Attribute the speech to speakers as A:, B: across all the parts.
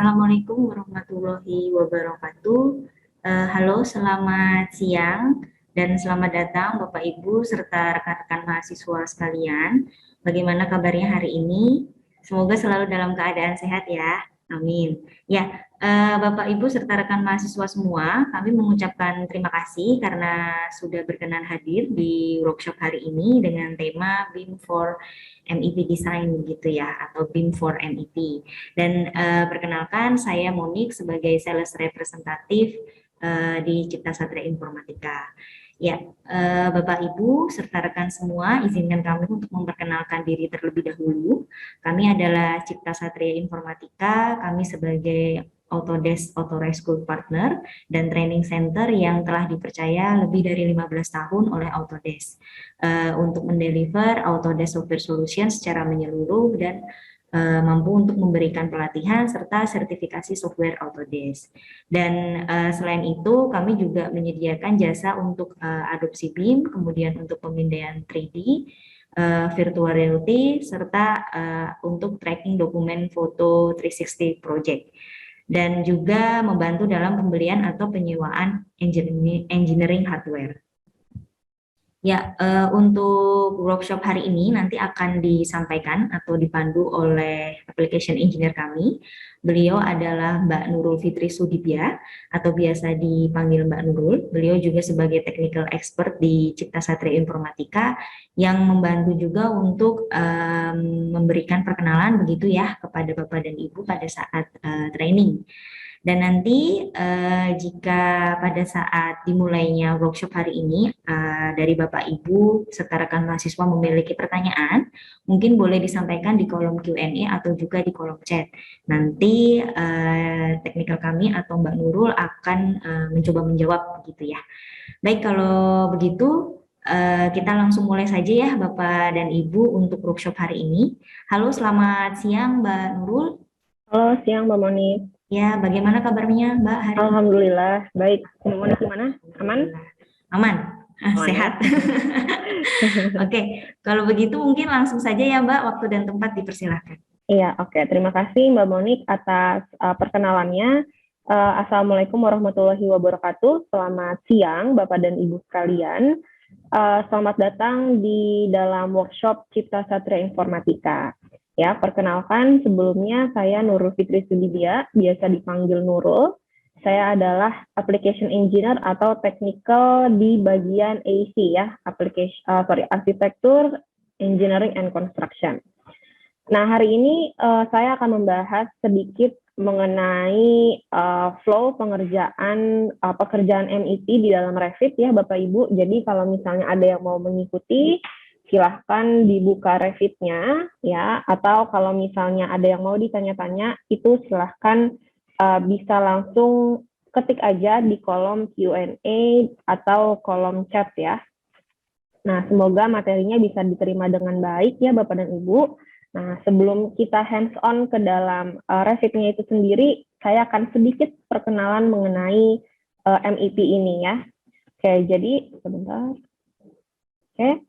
A: Assalamualaikum warahmatullahi wabarakatuh. Halo, selamat siang dan selamat datang Bapak Ibu serta rekan-rekan mahasiswa sekalian. Bagaimana kabarnya hari ini? Semoga selalu dalam keadaan sehat ya. Amin. Ya, Bapak Ibu serta rekan mahasiswa semua, kami mengucapkan terima kasih karena sudah berkenan hadir di workshop hari ini dengan tema BIM for MEP Design gitu ya, atau BIM for MEP. Dan perkenalkan saya Monik sebagai sales representatif di Cipta Satria Informatika. Ya, Bapak Ibu serta rekan semua, izinkan kami untuk memperkenalkan diri terlebih dahulu. Kami adalah Cipta Satria Informatika, kami sebagai Autodesk Authorized School Partner dan Training Center yang telah dipercaya lebih dari 15 tahun oleh Autodesk untuk mendeliver Autodesk Software Solution secara menyeluruh dan mampu untuk memberikan pelatihan serta sertifikasi software Autodesk. Dan selain itu, kami juga menyediakan jasa untuk adopsi BIM, kemudian untuk pemindaian 3D, virtual reality, serta untuk tracking dokumen foto 360 project. Dan juga membantu dalam pembelian atau penyewaan engineering hardware. Ya, untuk workshop hari ini nanti akan disampaikan atau dipandu oleh application engineer kami. Beliau adalah Mbak Nurul Fitri Sudibya atau biasa dipanggil Mbak Nurul. Beliau juga sebagai technical expert di Cipta Satria Informatika yang membantu juga untuk memberikan perkenalan begitu ya kepada Bapak dan Ibu pada saat training. Dan nanti jika pada saat dimulainya workshop hari ini dari Bapak Ibu serta rekan mahasiswa memiliki pertanyaan, mungkin boleh disampaikan di kolom Q&A atau juga di kolom chat. Nanti teknikal kami atau Mbak Nurul akan mencoba menjawab begitu ya. Baik, kalau begitu kita langsung mulai saja ya Bapak dan Ibu untuk workshop hari ini. Halo, selamat siang Mbak Nurul.
B: Halo, siang Mbak Monik.
A: Ya, bagaimana kabarnya Mbak hari ini?
B: Alhamdulillah, baik. Mbak Monik gimana? Aman?
A: Aman,
B: Aman
A: sehat.
B: ya?
A: Oke, kalau begitu mungkin langsung saja ya Mbak, waktu dan tempat dipersilahkan.
B: Iya, oke. Terima kasih Mbak Monik atas perkenalannya. Assalamualaikum warahmatullahi wabarakatuh. Selamat siang Bapak dan Ibu sekalian. Selamat datang di dalam workshop Cipta Satria Informatika. Ya, perkenalkan sebelumnya saya Nurul Fitri Sudibya, biasa dipanggil Nurul. Saya adalah application engineer atau technical di bagian AEC ya, arsitektur, engineering and construction. Nah, hari ini saya akan membahas sedikit mengenai flow pengerjaan pekerjaan MEP di dalam Revit ya Bapak Ibu. Jadi kalau misalnya ada yang mau mengikuti, silahkan dibuka Revit-nya ya, atau kalau misalnya ada yang mau ditanya-tanya, itu silahkan bisa langsung ketik aja di kolom Q&A atau kolom chat ya. Nah, semoga materinya bisa diterima dengan baik ya Bapak dan Ibu. Nah, sebelum kita hands-on ke dalam Revit-nya itu sendiri, saya akan sedikit perkenalan mengenai MEP ini ya. Oke, jadi sebentar. Oke.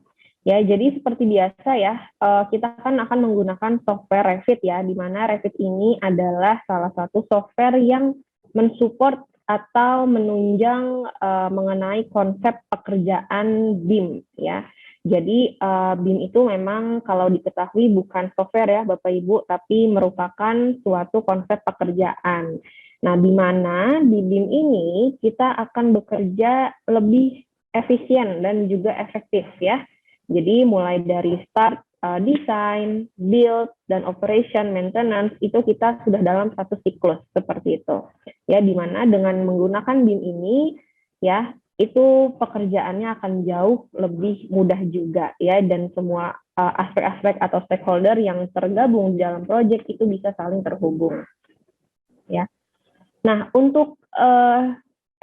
B: Ya, jadi seperti biasa ya, kita akan menggunakan software Revit ya, di mana Revit ini adalah salah satu software yang mensupport atau menunjang mengenai konsep pekerjaan BIM ya. Jadi BIM itu memang kalau diketahui bukan software ya Bapak Ibu, tapi merupakan suatu konsep pekerjaan. Nah, di mana di BIM ini kita akan bekerja lebih efisien dan juga efektif ya. Jadi mulai dari start, design, build, dan operation, maintenance, itu kita sudah dalam satu siklus seperti itu. Ya, di mana dengan menggunakan BIM ini, ya, itu pekerjaannya akan jauh lebih mudah juga, ya, dan semua aspek-aspek atau stakeholder yang tergabung di dalam proyek itu bisa saling terhubung. Ya. Nah, untuk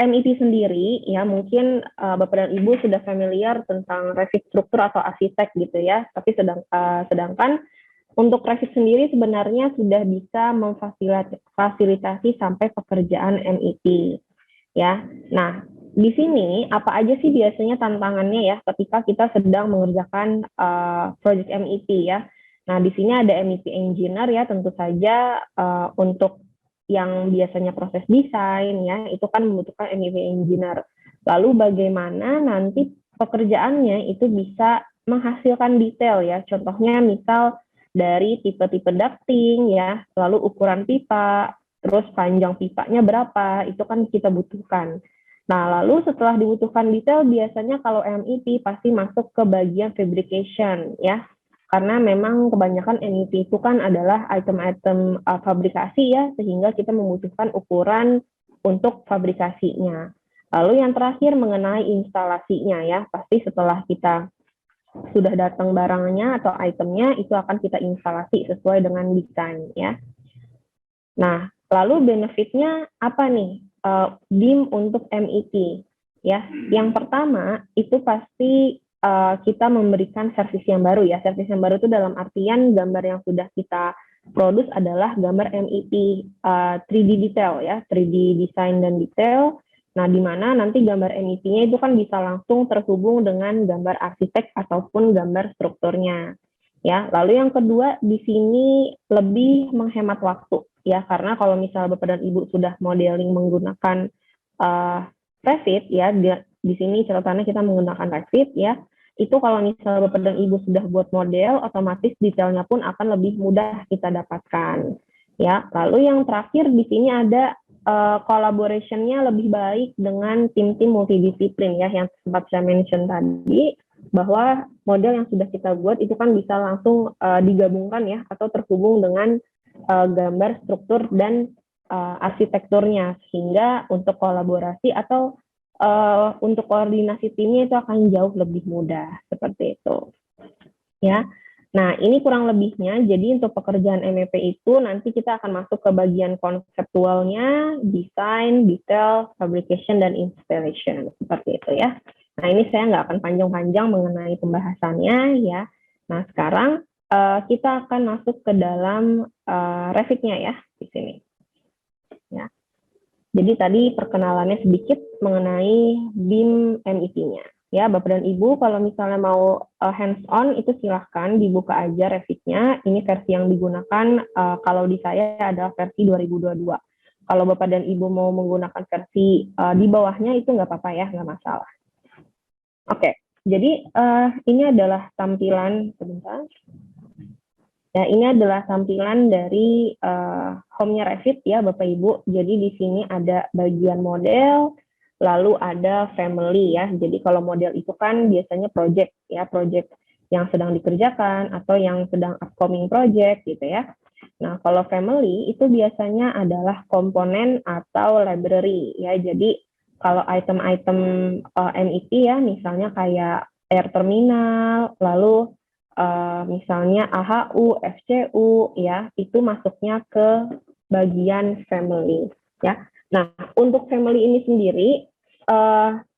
B: MEP sendiri, ya mungkin Bapak dan Ibu sudah familiar tentang Revit struktur atau arsitek gitu ya, tapi sedangkan untuk Revit sendiri sebenarnya sudah bisa memfasilitasi sampai pekerjaan MEP. Ya, nah di sini apa aja sih biasanya tantangannya ya ketika kita sedang mengerjakan project MEP ya. Nah di sini ada MEP engineer ya, tentu saja untuk yang biasanya proses desain ya, itu kan membutuhkan MEP engineer. Lalu bagaimana nanti pekerjaannya itu bisa menghasilkan detail ya. Contohnya misal dari tipe-tipe ducting ya, lalu ukuran pipa, terus panjang pipanya berapa, itu kan kita butuhkan. Nah, lalu setelah dibutuhkan detail, biasanya kalau MEP pasti masuk ke bagian fabrication ya, karena memang kebanyakan MEP itu kan adalah item-item fabrikasi ya, sehingga kita membutuhkan ukuran untuk fabrikasinya. Lalu yang terakhir mengenai instalasinya ya, pasti setelah kita sudah datang barangnya atau itemnya, itu akan kita instalasi sesuai dengan desain ya. Nah, lalu benefitnya apa nih BIM untuk MEP? Ya, yang pertama itu pasti kita memberikan servis yang baru ya. Servis yang baru itu dalam artian gambar yang sudah kita produce adalah gambar MEP 3D detail ya, 3D design dan detail. Nah, di mana nanti gambar MEP-nya itu kan bisa langsung terhubung dengan gambar arsitek ataupun gambar strukturnya. Ya, lalu yang kedua di sini lebih menghemat waktu ya, karena kalau misalnya Bapak dan Ibu sudah modeling menggunakan Revit ya, di sini catatannya kita menggunakan Revit ya. Itu kalau misalnya Bapak dan Ibu sudah buat model, otomatis detailnya pun akan lebih mudah kita dapatkan. Ya, lalu yang terakhir di sini ada collaboration-nya lebih baik dengan tim-tim multidisiplin ya, yang sempat saya mention tadi, bahwa model yang sudah kita buat itu kan bisa langsung digabungkan ya, atau terhubung dengan gambar struktur dan arsitekturnya, sehingga untuk kolaborasi atau untuk koordinasi timnya itu akan jauh lebih mudah, seperti itu ya. Nah, ini kurang lebihnya. Jadi untuk pekerjaan MEP itu nanti kita akan masuk ke bagian konseptualnya, desain, detail, fabrication, dan installation. Seperti itu ya. Nah, ini saya nggak akan panjang-panjang mengenai pembahasannya ya. Nah, sekarang kita akan masuk ke dalam Revit-nya ya, di sini. Ya. Jadi tadi perkenalannya sedikit mengenai BIM MEP-nya. Ya, Bapak dan Ibu, kalau misalnya mau hands-on, itu silahkan dibuka aja Revit-nya. Ini versi yang digunakan, kalau di saya adalah versi 2022. Kalau Bapak dan Ibu mau menggunakan versi di bawahnya, itu nggak apa-apa ya, nggak masalah. Oke, jadi ini adalah tampilan, sebentar. Ya, ini adalah tampilan dari home-nya Revit ya, Bapak Ibu. Jadi di sini ada bagian model, lalu ada family ya. Jadi kalau model itu kan biasanya project ya, project yang sedang dikerjakan atau yang sedang upcoming project gitu ya. Nah, kalau family itu biasanya adalah komponen atau library ya. Jadi kalau item-item MEP ya, misalnya kayak air terminal, lalu misalnya AHU, FCU ya, itu masuknya ke bagian family ya. Nah, untuk family ini sendiri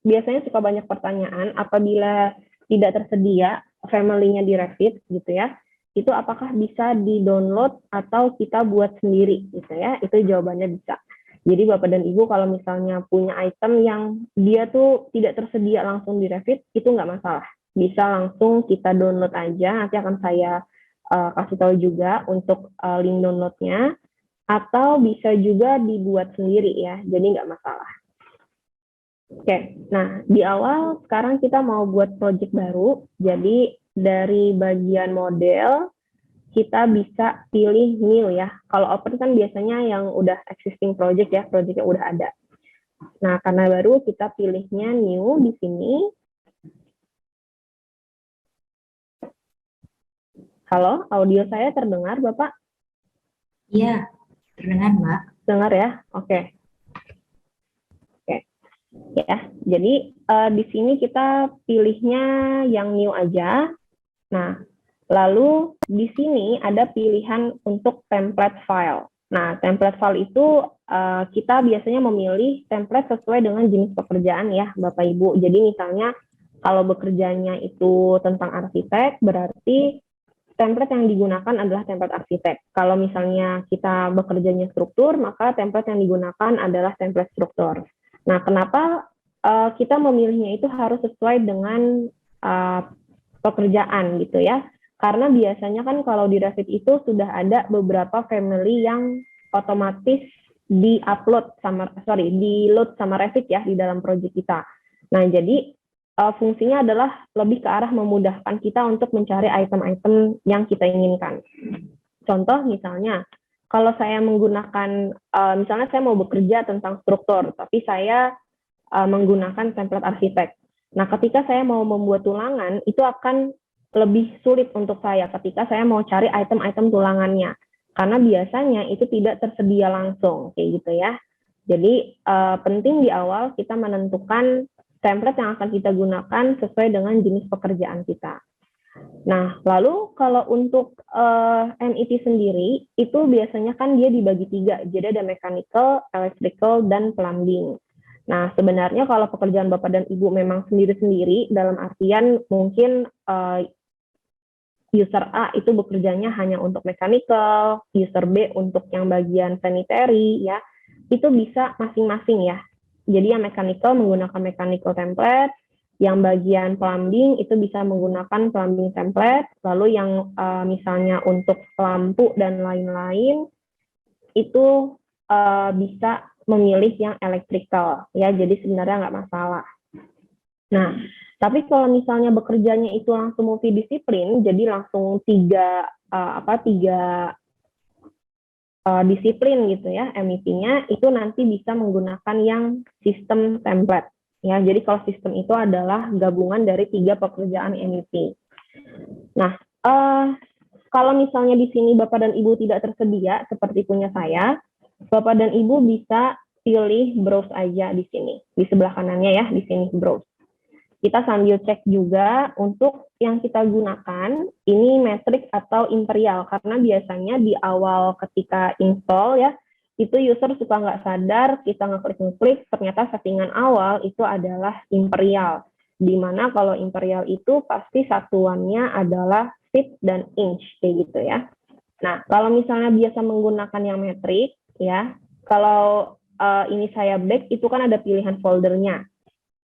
B: biasanya suka banyak pertanyaan apabila tidak tersedia family-nya di Revit gitu ya. Itu apakah bisa di-download atau kita buat sendiri gitu ya. Itu jawabannya bisa. Jadi Bapak dan Ibu kalau misalnya punya item yang dia tuh tidak tersedia langsung di Revit, itu nggak masalah. Bisa langsung kita download aja, nanti akan saya kasih tahu juga untuk link downloadnya, atau bisa juga dibuat sendiri ya, jadi nggak masalah. Oke, nah di awal sekarang kita mau buat project baru, jadi dari bagian model, kita bisa pilih new ya. Kalau open kan biasanya yang udah existing project ya, project yang udah ada. Nah, karena baru kita pilihnya new di sini. Halo, audio saya terdengar, Bapak?
A: Iya, terdengar, Mbak.
B: Dengar ya? Oke. Oke. Ya, jadi di sini kita pilihnya yang new aja. Nah, lalu di sini ada pilihan untuk template file. Nah, template file itu kita biasanya memilih template sesuai dengan jenis pekerjaan ya, Bapak Ibu. Jadi misalnya kalau bekerjanya itu tentang arsitek, berarti template yang digunakan adalah template arsitek. Kalau misalnya kita bekerjanya struktur, maka template yang digunakan adalah template struktur. Nah, kenapa kita memilihnya itu harus sesuai dengan pekerjaan gitu ya? Karena biasanya kan kalau di Revit itu sudah ada beberapa family yang otomatis di-load sama Revit ya di dalam project kita. Nah, jadi fungsinya adalah lebih ke arah memudahkan kita untuk mencari item-item yang kita inginkan. Contoh misalnya, kalau saya menggunakan, misalnya saya mau bekerja tentang struktur, tapi saya menggunakan template arsitek. Nah, ketika saya mau membuat tulangan, itu akan lebih sulit untuk saya ketika saya mau cari item-item tulangannya. Karena biasanya itu tidak tersedia langsung, kayak gitu ya. Jadi, penting di awal kita menentukan template yang akan kita gunakan sesuai dengan jenis pekerjaan kita. Nah, lalu kalau untuk MEP sendiri, itu biasanya kan dia dibagi 3. Jadi ada mechanical, electrical, dan plumbing. Nah, sebenarnya kalau pekerjaan Bapak dan Ibu memang sendiri-sendiri, dalam artian mungkin user A itu bekerjanya hanya untuk mechanical, user B untuk yang bagian sanitary, ya, itu bisa masing-masing ya. Jadi yang mechanical menggunakan mechanical template, yang bagian plumbing itu bisa menggunakan plumbing template, lalu yang misalnya untuk lampu dan lain-lain itu bisa memilih yang electrical, ya, jadi sebenarnya nggak masalah. Nah, tapi kalau misalnya bekerjanya itu langsung multidisiplin, jadi langsung tiga disiplin gitu ya, MEP-nya itu nanti bisa menggunakan yang sistem template. Ya, jadi kalau sistem itu adalah gabungan dari 3 pekerjaan MEP. Nah, kalau misalnya di sini Bapak dan Ibu tidak tersedia seperti punya saya, Bapak dan Ibu bisa pilih browse aja di sini, di sebelah kanannya ya, di sini browse. Kita sambil cek juga untuk yang kita gunakan, ini matrix atau imperial, karena biasanya di awal ketika install ya, itu user suka nggak sadar, kita ngeklik-ngeklik, ternyata settingan awal itu adalah imperial. Dimana kalau imperial itu pasti satuannya adalah feet dan inch, kayak gitu ya. Nah, kalau misalnya biasa menggunakan yang matrix, ya, kalau ini saya back, itu kan ada pilihan foldernya,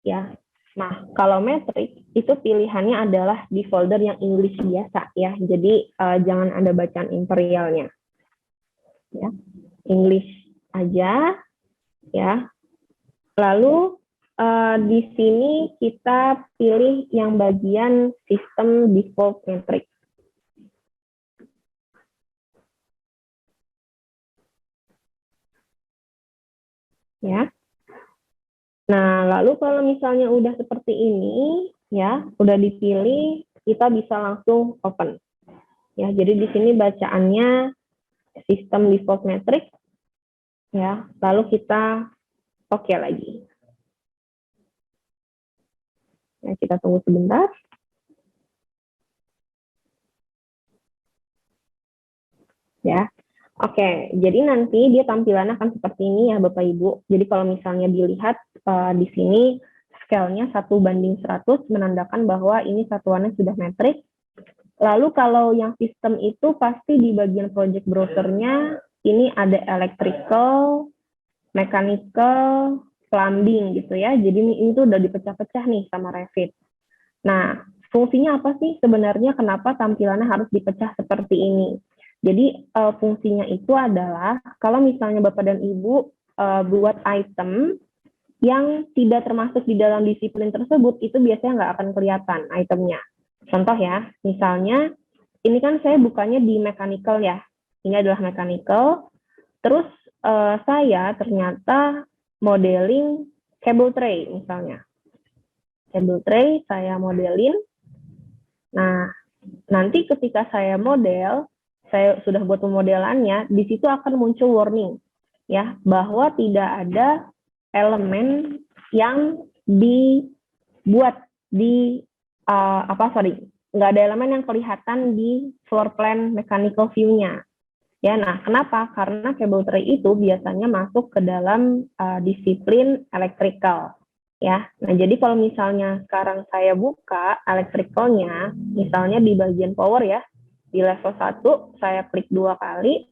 B: ya. Nah, kalau matrix itu pilihannya adalah di folder yang English biasa ya. Jadi jangan ada bacaan imperialnya. Ya. English aja ya. Lalu di sini kita pilih yang bagian sistem default matrix. Ya. Nah, lalu kalau misalnya udah seperti ini, ya, udah dipilih, kita bisa langsung open. Ya, jadi di sini bacaannya sistem default matrix, ya, lalu kita oke lagi. Ya, kita tunggu sebentar. Ya, oke, jadi nanti dia tampilannya akan seperti ini ya Bapak Ibu. Jadi kalau misalnya dilihat di sini scale-nya 1:100 menandakan bahwa ini satuannya sudah matrix. Lalu kalau yang sistem itu pasti di bagian project browser-nya ini ada electrical, mechanical, plumbing gitu ya. Jadi ini tuh udah dipecah-pecah nih sama Revit. Nah, fungsinya apa sih sebenarnya kenapa tampilannya harus dipecah seperti ini? Jadi fungsinya itu adalah kalau misalnya Bapak dan Ibu buat item yang tidak termasuk di dalam disiplin tersebut, itu biasanya nggak akan kelihatan itemnya. Contoh ya, misalnya ini kan saya bukannya di mechanical ya, ini adalah mechanical, terus saya ternyata modeling cable tray misalnya. Cable tray saya modelin, nah nanti ketika saya model, saya sudah buat pemodelannya, di situ akan muncul warning ya bahwa tidak ada elemen yang dibuat di nggak ada elemen yang kelihatan di floor plan mechanical view-nya. Ya, nah kenapa? Karena cable tray itu biasanya masuk ke dalam disiplin electrical. Ya, nah jadi kalau misalnya sekarang saya buka electricalnya, misalnya di bagian power ya, di level 1 saya klik 2 kali.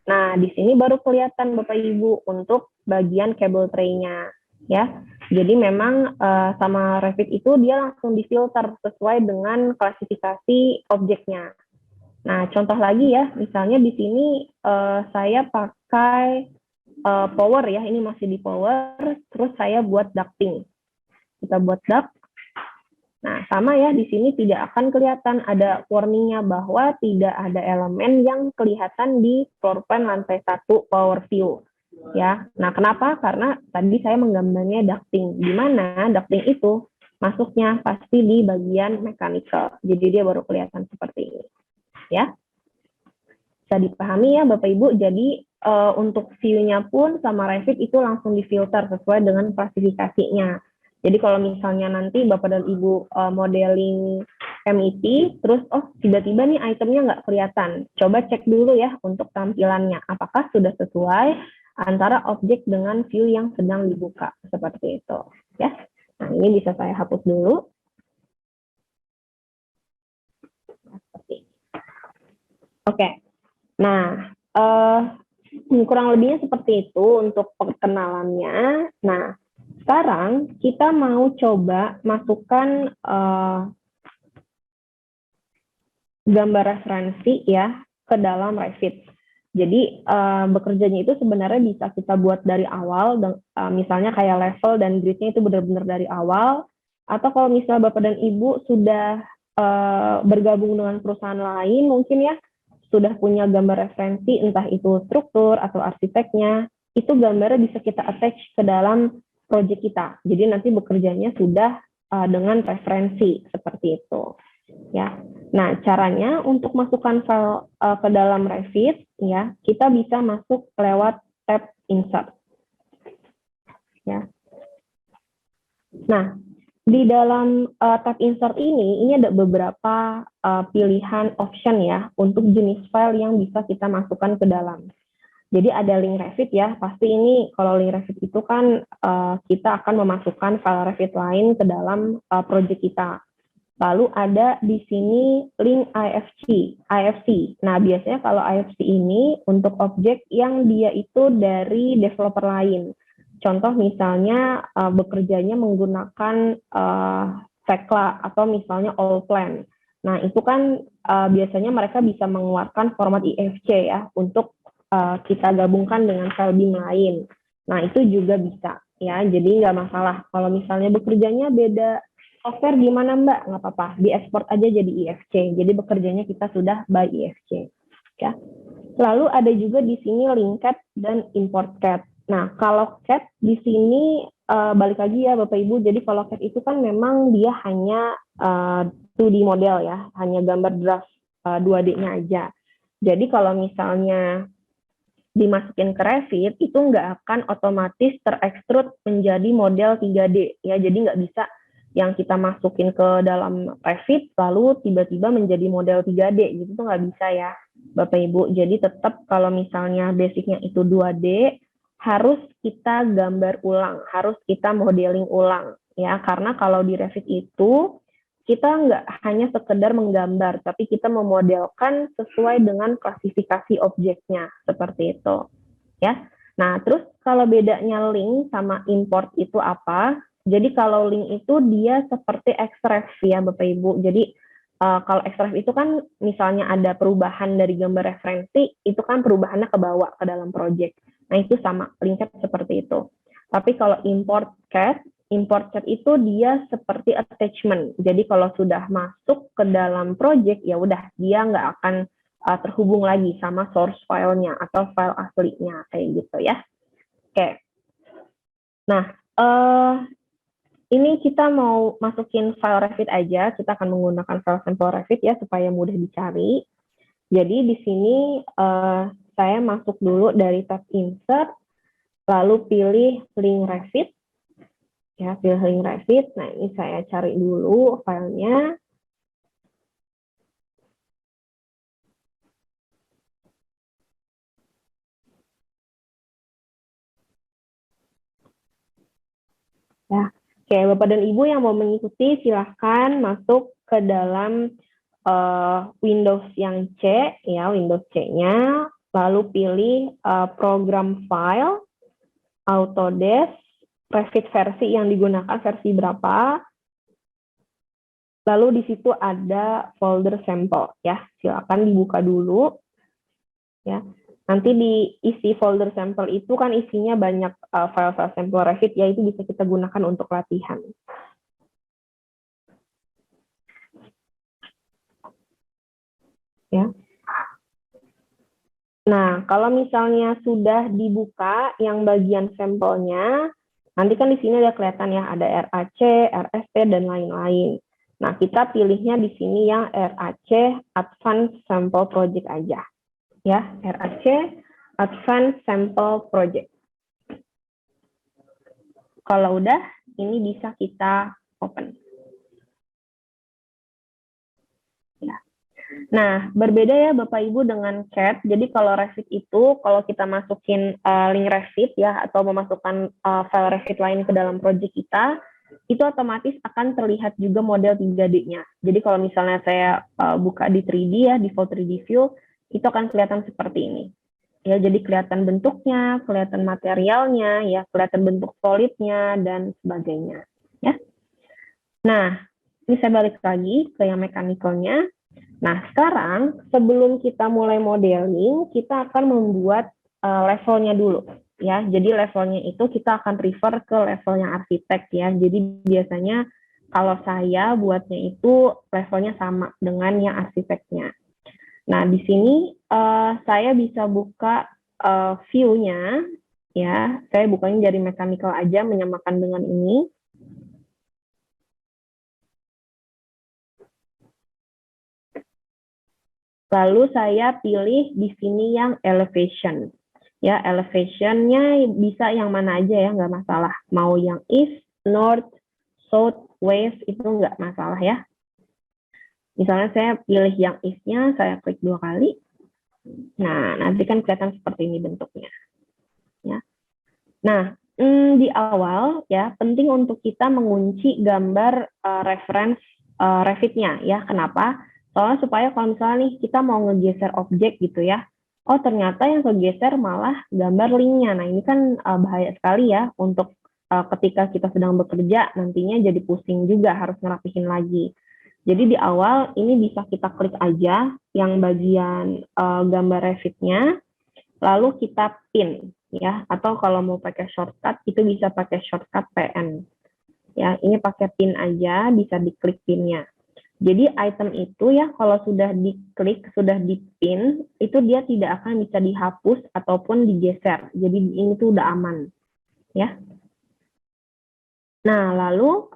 B: Nah, di sini baru kelihatan Bapak Ibu untuk bagian cable tray-nya ya. Jadi memang sama Revit itu dia langsung difilter sesuai dengan klasifikasi objeknya. Nah, contoh lagi ya, misalnya di sini saya pakai power ya, ini masih di power, terus saya buat ducting. Kita buat duct. Nah, sama ya, di sini tidak akan kelihatan ada warningnya bahwa tidak ada elemen yang kelihatan di floor plan lantai 1 power view. Ya, nah kenapa? Karena tadi saya menggambarnya ducting. Di mana ducting itu masuknya pasti di bagian mechanical. Jadi dia baru kelihatan seperti ini. Ya, bisa dipahami ya Bapak Ibu. Jadi untuk view-nya pun sama Revit itu langsung difilter sesuai dengan klasifikasinya. Jadi kalau misalnya nanti Bapak dan Ibu modeling MEP, terus tiba-tiba nih itemnya nggak kelihatan. Coba cek dulu ya untuk tampilannya. Apakah sudah sesuai antara objek dengan view yang sedang dibuka. Seperti itu. Ya. Nah, ini bisa saya hapus dulu. Oke. Nah, kurang lebihnya seperti itu untuk perkenalannya. Nah, sekarang kita mau coba masukkan gambar referensi ya ke dalam Revit. Jadi bekerjanya itu sebenarnya bisa kita buat dari awal, misalnya kayak level dan gridnya itu benar-benar dari awal. Atau kalau misalnya Bapak dan Ibu sudah bergabung dengan perusahaan lain, mungkin ya sudah punya gambar referensi, entah itu struktur atau arsiteknya, itu gambarnya bisa kita attach ke dalam proyek kita. Jadi nanti bekerjanya sudah dengan referensi seperti itu. Ya, nah caranya untuk masukkan file ke dalam Revit, ya kita bisa masuk lewat tab Insert. Ya. Nah, di dalam tab Insert ini ada beberapa pilihan option ya untuk jenis file yang bisa kita masukkan ke dalam. Jadi ada link Revit ya, pasti ini kalau link Revit itu kan kita akan memasukkan file Revit lain ke dalam project kita. Lalu ada di sini link IFC. Nah, biasanya kalau IFC ini untuk objek yang dia itu dari developer lain. Contoh misalnya bekerjanya menggunakan Tekla atau misalnya Allplan. Nah, itu kan biasanya mereka bisa mengeluarkan format IFC ya untuk kita gabungkan dengan file BIM lain. Nah, itu juga bisa ya. Jadi nggak masalah. Kalau misalnya bekerjanya beda software gimana Mbak? Nggak apa-apa, diekspor aja jadi IFC. Jadi bekerjanya kita sudah by IFC. Ya. Lalu ada juga di sini link CAD dan import CAD. Nah, kalau CAD di sini balik lagi ya Bapak Ibu. Jadi kalau CAD itu kan memang dia hanya 2D model ya, hanya gambar draft 2D-nya aja. Jadi kalau misalnya dimasukin ke Revit itu nggak akan otomatis terekstrut menjadi model 3D ya. Jadi nggak bisa yang kita masukin ke dalam Revit lalu tiba-tiba menjadi model 3D gitu tuh nggak bisa ya Bapak Ibu. Jadi tetap kalau misalnya basicnya itu 2D harus kita gambar ulang, harus kita modeling ulang ya, karena kalau di Revit itu kita nggak hanya sekedar menggambar, tapi kita memodelkan sesuai dengan klasifikasi objeknya seperti itu ya. Nah terus kalau bedanya link sama import itu apa? Jadi kalau link itu dia seperti extract ya Bapak Ibu. Jadi kalau extract itu kan misalnya ada perubahan dari gambar referensi, itu kan perubahannya ke bawah ke dalam project. Nah itu sama, link CAD seperti itu. Tapi kalau import CAD itu dia seperti attachment. Jadi kalau sudah masuk ke dalam project, ya udah dia nggak akan terhubung lagi sama source filenya atau file aslinya kayak gitu ya. Oke. Nah, ini kita mau masukin file Revit aja, kita akan menggunakan file sampel Revit ya, supaya mudah dicari. Jadi di sini saya masuk dulu dari tab Insert, lalu pilih link Revit. Ya, pilih link Revit. Nah, ini saya cari dulu filenya. Ya, oke, Bapak dan Ibu yang mau mengikuti silahkan masuk ke dalam Windows yang C, ya Windows C-nya, lalu pilih program file, Autodesk, Revit versi yang digunakan versi berapa, lalu di situ ada folder sampel, ya silakan dibuka dulu, ya. Nanti di isi folder sampel itu kan isinya banyak file-file sampel Revit, ya itu bisa kita gunakan untuk latihan. Ya. Nah, kalau misalnya sudah dibuka yang bagian sampelnya, nanti kan di sini ada kelihatan ya, ada RAC, RST, dan lain-lain. Nah, kita pilihnya di sini yang RAC Advanced Sample Project aja. Ya, RAC Advanced Sample Project. Kalau udah, ini bisa kita open. Ya. Nah, berbeda ya Bapak Ibu dengan CAD. Jadi kalau Revit itu, kalau kita masukin link Revit ya, atau memasukkan file Revit lain ke dalam project kita, itu otomatis akan terlihat juga model 3D-nya. Jadi kalau misalnya saya buka di 3D ya, default 3D view, itu akan kelihatan seperti ini. Ya, jadi kelihatan bentuknya, kelihatan materialnya, ya, kelihatan bentuk solidnya, dan sebagainya. Ya. Nah, ini saya balik lagi ke yang mechanical-nya. Nah, sekarang sebelum kita mulai modeling, kita akan membuat levelnya dulu. Ya, jadi levelnya itu kita akan refer ke levelnya arsitek ya. Jadi biasanya kalau saya buatnya itu levelnya sama dengan yang arsiteknya. Nah, di sini saya bisa buka view-nya, ya. Saya bukanya dari mechanical aja, menyamakan dengan ini. Lalu saya pilih di sini yang elevation. Ya, elevation-nya bisa yang mana aja ya, nggak masalah. Mau yang east, north, south, west, itu nggak masalah ya. Misalnya saya pilih yang east-nya, saya klik 2 kali. Nah, nanti kan kelihatan seperti ini bentuknya. Ya. Nah, di awal ya penting untuk kita mengunci gambar reference Revit-nya ya. Kenapa? Soalnya supaya kalau misalnya nih kita mau ngegeser objek gitu ya, oh ternyata yang kegeser malah gambar linknya. Nah ini kan bahaya sekali ya untuk ketika kita sedang bekerja nantinya jadi pusing juga harus ngerapihin lagi. Jadi di awal ini bisa kita klik aja yang bagian gambar Revit-nya, lalu kita pin ya, atau kalau mau pakai shortcut itu bisa pakai shortcut PN. Ya, ini pakai pin aja, bisa diklik pinnya. Jadi item itu ya kalau sudah diklik, sudah dipin, itu dia tidak akan bisa dihapus ataupun digeser. Jadi ini tuh udah aman. Ya. Nah, lalu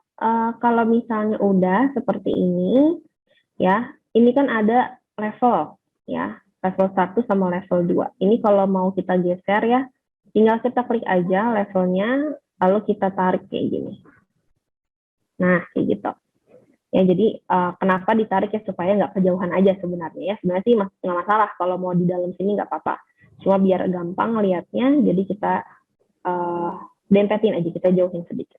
B: kalau misalnya udah seperti ini, ya, ini kan ada level, ya, level 1 sama level 2. Ini kalau mau kita geser ya, tinggal kita klik aja levelnya, lalu kita tarik kayak gini. Nah, kayak gitu. Ya, jadi kenapa ditarik ya supaya nggak kejauhan aja sebenarnya ya. Sebenarnya sih nggak masalah kalau mau di dalam sini nggak apa-apa. Cuma biar gampang lihatnya, jadi kita dempetin aja, kita jauhin sedikit.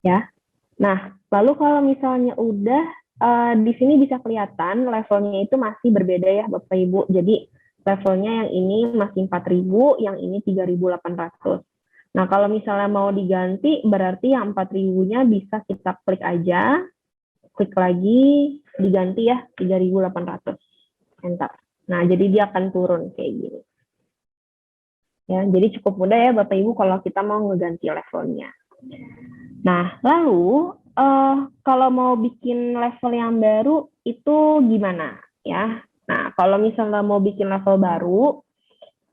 B: Ya. Nah, lalu kalau misalnya udah di sini bisa kelihatan levelnya itu masih berbeda ya Bapak Ibu. Jadi levelnya yang ini masih 4.000, yang ini 3.800. Nah, kalau misalnya mau diganti, berarti yang 4.000-nya bisa kita klik aja, klik lagi, diganti ya, 3.800. Enter. Nah, jadi dia akan turun kayak gini. Ya, jadi cukup mudah ya Bapak Ibu kalau kita mau ngeganti levelnya. Nah, lalu kalau mau bikin level yang baru itu gimana ya? Nah, kalau misalnya mau bikin level baru,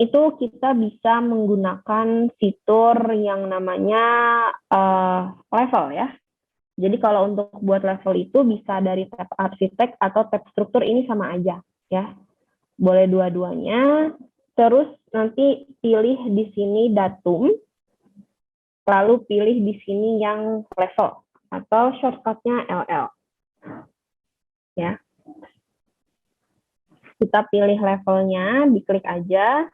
B: itu kita bisa menggunakan fitur yang namanya level ya. Jadi kalau untuk buat level itu bisa dari tab arsitek atau tab struktur, ini sama aja ya. Boleh dua-duanya. Terus nanti pilih di sini datum, lalu pilih di sini yang level atau shortcutnya LL. Ya. Kita pilih levelnya, diklik aja.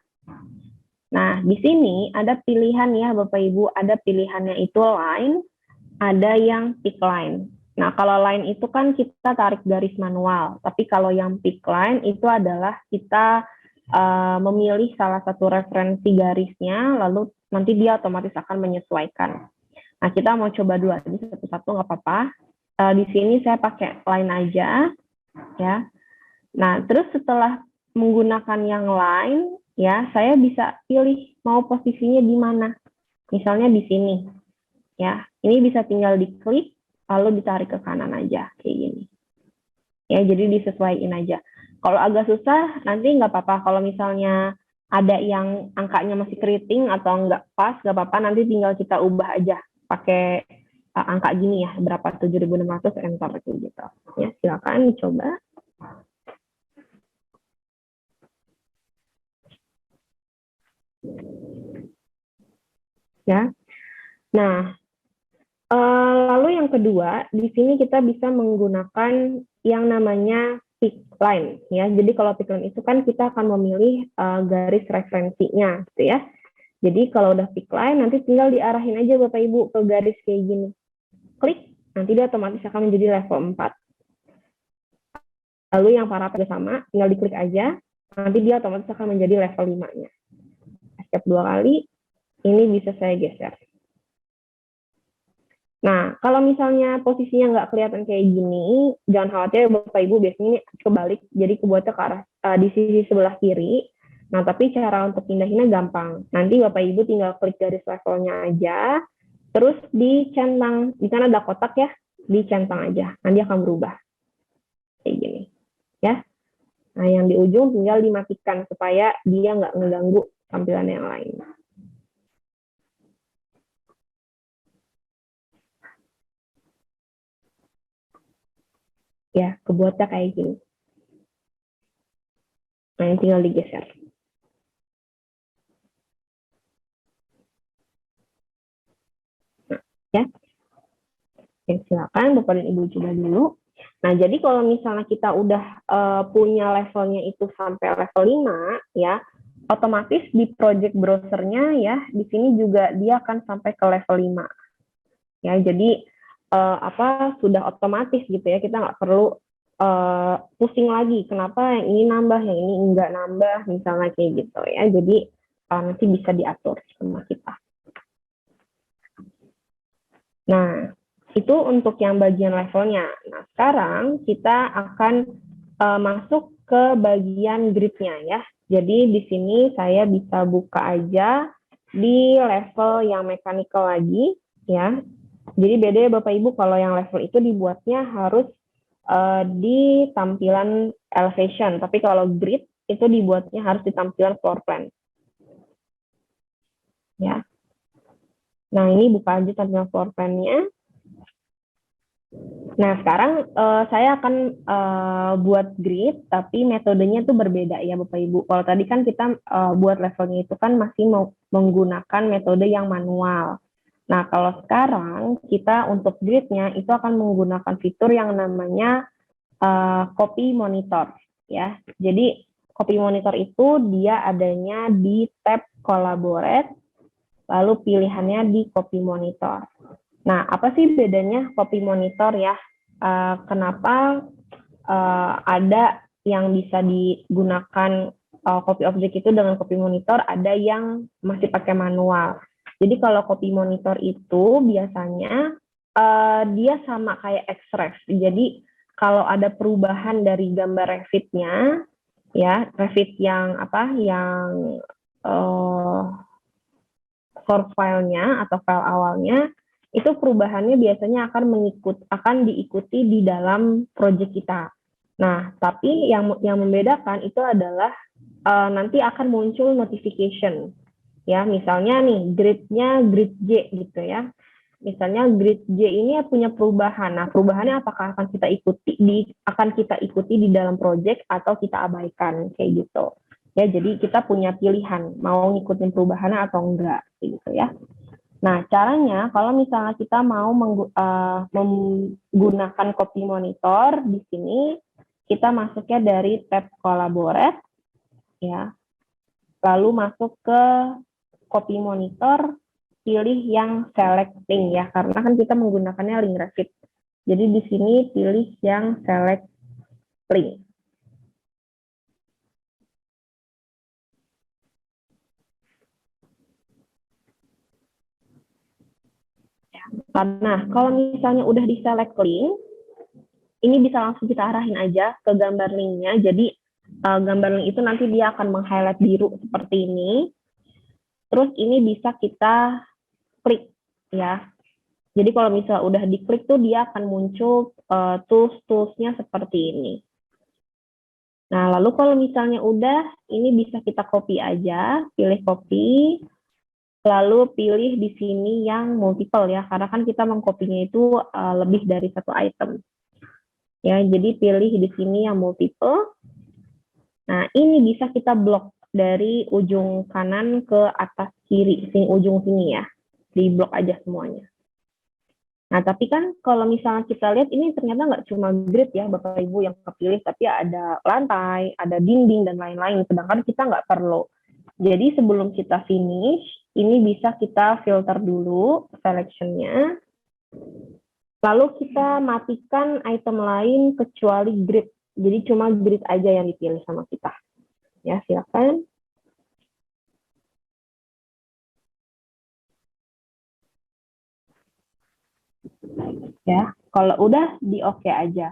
B: Nah, di sini ada pilihan ya Bapak Ibu, ada pilihannya itu line, ada yang pick line. Nah, kalau line itu kan kita tarik garis manual, tapi kalau yang pick line itu adalah kita memilih salah satu referensi garisnya, lalu nanti dia otomatis akan menyesuaikan. Nah, kita mau coba dua, jadi satu-satu nggak apa-apa. Di sini saya pakai line aja, ya. Nah, terus setelah menggunakan yang line, ya, saya bisa pilih mau posisinya di mana. Misalnya di sini, ya. Ini bisa tinggal diklik, lalu ditarik ke kanan aja, kayak gini. Ya, jadi disesuaikan aja. Kalau agak susah, nanti nggak apa-apa. Kalau misalnya ada yang angkanya masih keriting atau nggak pas, nggak apa-apa. Nanti tinggal kita ubah aja pakai angka gini ya, berapa 7.600 enter kayak gitu. Ya, silakan dicoba. Ya. Nah, lalu yang kedua, di sini kita bisa menggunakan yang namanya pick line ya. Jadi kalau pick line itu kan kita akan memilih garis referensinya gitu ya. Jadi kalau udah pick line, nanti tinggal diarahin aja Bapak Ibu ke garis kayak gini. Klik, nanti dia otomatis akan menjadi level 4. Lalu yang parameter sama, tinggal diklik aja, nanti dia otomatis akan menjadi level 5-nya. Escape 2 kali, ini bisa saya geser. Nah, kalau misalnya posisinya nggak kelihatan kayak gini, jangan khawatir Bapak Ibu, biasanya ini kebalik, jadi kebuatnya ke arah di sisi sebelah kiri. Nah, tapi cara untuk pindahinnya gampang. Nanti Bapak Ibu tinggal klik garis levelnya aja, terus dicentang, di sana ada kotak ya, dicentang aja, nanti akan berubah. Kayak gini, ya. Nah, yang di ujung tinggal dimatikan supaya dia nggak ngeganggu tampilan yang lain. Ya, kebuatnya kayak gini. Nah, yang tinggal digeser. Nah, ya. Oke, silakan Bapak dan Ibu coba dulu. Nah, jadi kalau misalnya kita udah punya levelnya itu sampai level 5, ya, otomatis di project browsernya ya, di sini juga dia akan sampai ke level 5. Ya, jadi sudah otomatis gitu ya, kita nggak perlu pusing lagi kenapa yang ini nambah, yang ini enggak nambah, misalnya kayak gitu ya. Jadi nanti bisa diatur sama kita. Nah, itu untuk yang bagian levelnya. Nah, sekarang kita akan masuk ke bagian gridnya ya. Jadi di sini saya bisa buka aja di level yang mechanical lagi ya. Jadi beda ya Bapak Ibu, kalau yang level itu dibuatnya harus di tampilan elevation, tapi kalau grid itu dibuatnya harus di tampilan floor plan. Ya. Nah, ini buka aja tampilan floor plan-nya. Nah, sekarang saya akan buat grid, tapi metodenya itu berbeda ya Bapak Ibu. Kalau tadi kan kita buat levelnya itu kan masih menggunakan metode yang manual. Nah, kalau sekarang kita untuk gridnya itu akan menggunakan fitur yang namanya copy monitor. Ya, jadi copy monitor itu dia adanya di tab collaborate, lalu pilihannya di copy monitor. Nah, apa sih bedanya copy monitor ya? Kenapa ada yang bisa digunakan copy object itu dengan copy monitor, ada yang masih pakai manual. Jadi kalau copy monitor itu biasanya dia sama kayak Express. Jadi kalau ada perubahan dari gambar Revit-nya, ya Revit yang source file-nya atau file awalnya, itu perubahannya biasanya akan diikuti di dalam project kita. Nah, tapi yang membedakan itu adalah nanti akan muncul notification. Ya, misalnya nih grid-nya grid J gitu ya. Misalnya grid J ini punya perubahan. Nah, perubahannya apakah akan kita ikuti di dalam project atau kita abaikan kayak gitu. Ya, jadi kita punya pilihan mau ngikutin perubahannya atau enggak gitu ya. Nah, caranya kalau misalnya kita mau menggunakan copy monitor, di sini kita masuknya dari tab collaborate, ya. Lalu masuk ke copy monitor, pilih yang selecting ya, karena kan kita menggunakannya link Revit. Jadi di sini pilih yang select link. Nah, kalau misalnya udah di select link, ini bisa langsung kita arahin aja ke gambar linknya. Jadi gambar link itu nanti dia akan meng-highlight biru seperti ini. Terus ini bisa kita klik ya. Jadi kalau misalnya udah diklik tuh dia akan muncul tools-toolsnya seperti ini. Nah, lalu kalau misalnya udah, ini bisa kita copy aja, pilih copy, lalu pilih di sini yang multiple ya, karena kan kita mengkopinya itu lebih dari satu item. Ya, jadi pilih di sini yang multiple. Nah, ini bisa kita blok dari ujung kanan ke atas kiri, sini ujung sini ya. Di blok aja semuanya. Nah, tapi kan kalau misalnya kita lihat ini ternyata nggak cuma grid ya Bapak Ibu yang kepilih, tapi ada lantai, ada dinding, dan lain-lain. Sedangkan kita nggak perlu. Jadi sebelum kita finish, ini bisa kita filter dulu selection-nya. Lalu kita matikan item lain kecuali grid. Jadi cuma grid aja yang dipilih sama kita. Ya, silakan. Ya, kalau udah di oke aja.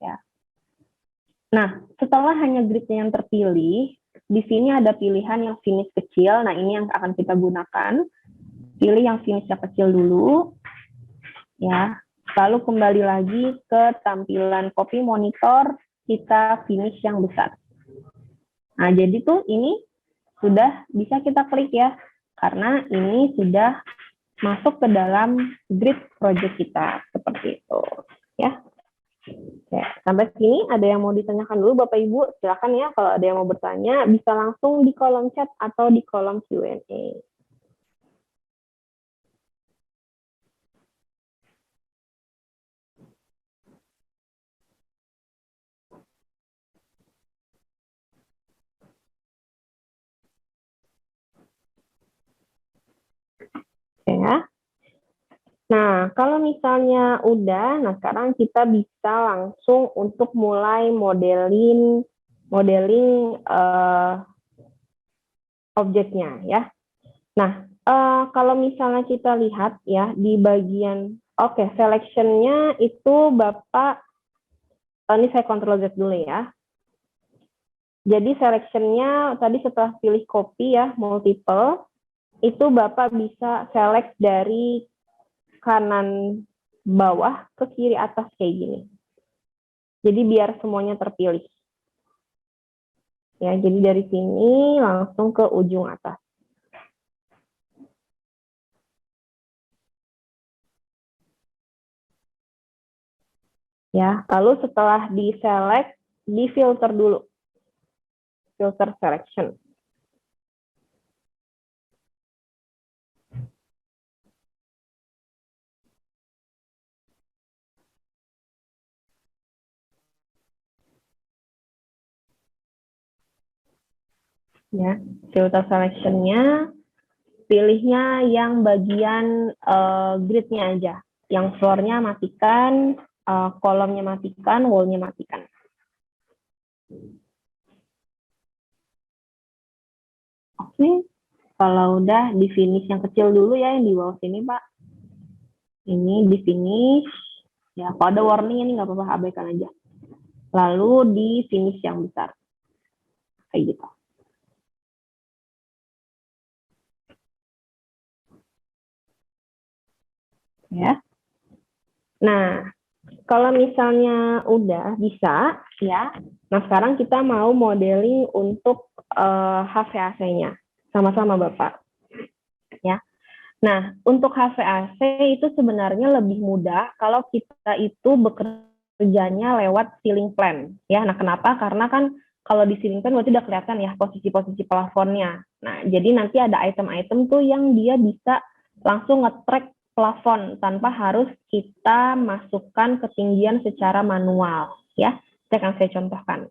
B: Ya. Nah, setelah hanya gridnya yang terpilih, di sini ada pilihan yang finish kecil. Nah, ini yang akan kita gunakan. Pilih yang finish yang kecil dulu. Ya. Lalu kembali lagi ke tampilan copy monitor, kita finish yang besar. Nah, jadi tuh ini sudah bisa kita klik ya, karena ini sudah masuk ke dalam grid project kita, seperti itu. Ya. Oke, sampai sini ada yang mau ditanyakan dulu Bapak Ibu? Silakan ya, kalau ada yang mau bertanya, bisa langsung di kolom chat atau di kolom Q&A. Ya. Nah, kalau misalnya udah, nah sekarang kita bisa langsung untuk mulai modeling objeknya ya. Nah, kalau misalnya kita lihat ya di bagian selection-nya itu Bapak, ini saya Ctrl Z dulu ya. Jadi selection-nya tadi setelah pilih copy ya, multiple, itu Bapak bisa select dari kanan bawah ke kiri atas kayak gini. Jadi biar semuanya terpilih. Ya, jadi dari sini langsung ke ujung atas. Ya, lalu setelah di-select, di-filter dulu. Filter selection. Ya, filter selection-nya pilihnya yang bagian grid-nya aja. Yang floor-nya matikan, kolomnya matikan, wall-nya matikan. Oke, kalau udah di finish yang kecil dulu ya, yang di bawah sini Pak. Ini di finish. Ya, kalau ada warning ini nggak apa-apa, abaikan aja. Lalu di finish yang besar. Kayak gitu. Ya. Nah, kalau misalnya udah bisa, ya. Nah, sekarang kita mau modeling untuk HVAC-nya. Sama-sama, Bapak. Ya. Nah, untuk HVAC itu sebenarnya lebih mudah kalau kita itu bekerjanya lewat ceiling plan. Ya, nah kenapa? Karena kan kalau di ceiling plan berarti udah kelihatan ya posisi-posisi plafonnya. Nah, jadi nanti ada item-item tuh yang dia bisa langsung nge-track plafon tanpa harus kita masukkan ketinggian secara manual. Ya, saya akan saya contohkan.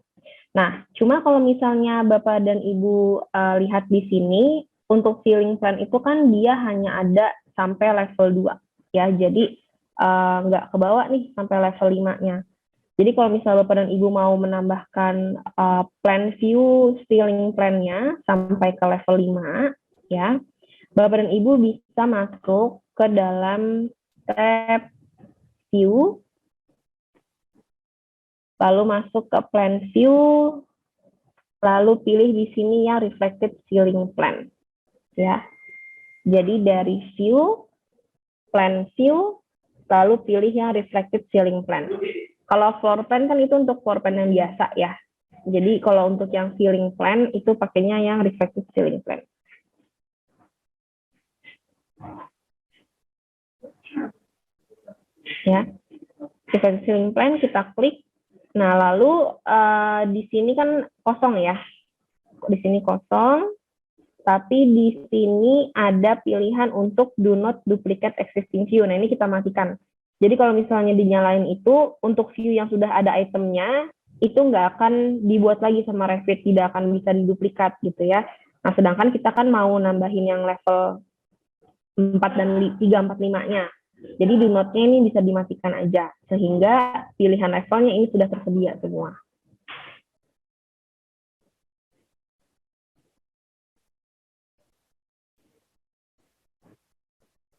B: Nah, cuma kalau misalnya Bapak dan Ibu lihat di sini, untuk ceiling plan itu kan dia hanya ada sampai level 2. Ya, jadi nggak kebawa nih sampai level 5-nya. Jadi kalau misalnya Bapak dan Ibu mau menambahkan plan view ceiling plan-nya sampai ke level 5, ya, Bapak dan Ibu bisa masuk ke dalam tab view, lalu masuk ke plan view, lalu pilih di sini yang reflected ceiling plan. Ya, jadi dari view, plan view, lalu pilih yang reflected ceiling plan. Kalau floor plan kan itu untuk floor plan yang biasa ya. Jadi kalau untuk yang ceiling plan itu pakainya yang reflected ceiling plan. Ya, reflected ceiling plan kita klik. Nah, lalu di sini kan kosong ya. Di sini kosong, tapi di sini ada pilihan untuk do not duplicate existing view. Nah, ini kita matikan. Jadi kalau misalnya dinyalain itu, untuk view yang sudah ada itemnya, itu nggak akan dibuat lagi sama Revit, tidak akan bisa diduplikat gitu ya. Nah, sedangkan kita kan mau nambahin yang level 4 dan 3, 4, 5-nya. Jadi do not-nya ini bisa dimatikan aja, sehingga pilihan levelnya ini sudah tersedia semua.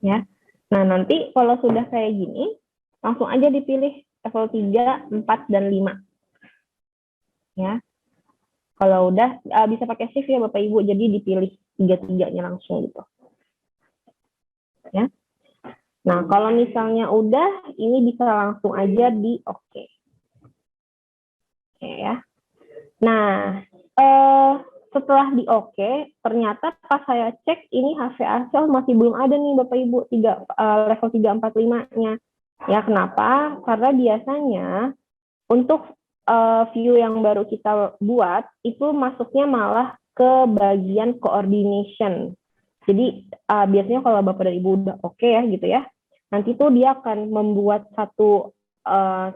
B: Ya. Nah, nanti kalau sudah kayak gini, langsung aja dipilih level 3, 4, dan 5. Ya. Kalau udah, bisa pakai shift ya Bapak Ibu, jadi dipilih 3-3-nya langsung gitu. Ya. Nah, kalau misalnya udah, ini bisa langsung aja di oke. Oke ya. Nah, setelah di oke, ternyata pas saya cek ini HVAC masih belum ada nih Bapak Ibu level 3, 4, 5-nya. Ya, kenapa? Karena biasanya untuk view yang baru kita buat itu masuknya malah ke bagian coordination. Jadi biasanya kalau Bapak dan Ibu udah oke ya gitu ya, nanti tuh dia akan membuat satu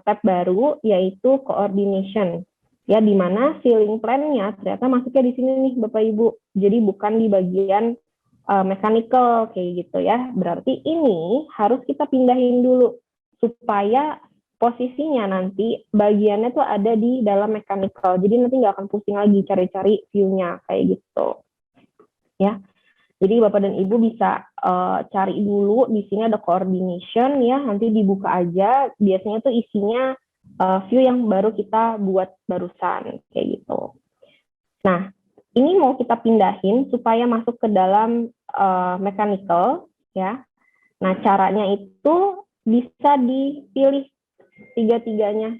B: tab baru yaitu coordination. Ya, di mana ceiling plan-nya ternyata masuknya di sini nih Bapak Ibu. Jadi bukan di bagian mechanical kayak gitu ya. Berarti ini harus kita pindahin dulu supaya posisinya nanti bagiannya tuh ada di dalam mechanical. Jadi nanti nggak akan pusing lagi cari-cari view-nya kayak gitu. Ya. Jadi Bapak dan Ibu bisa cari dulu, di sini ada coordination ya, nanti dibuka aja, biasanya tuh isinya view yang baru kita buat barusan, kayak gitu. Nah, ini mau kita pindahin supaya masuk ke dalam mechanical, ya. Nah, caranya itu bisa dipilih 3-3-nya,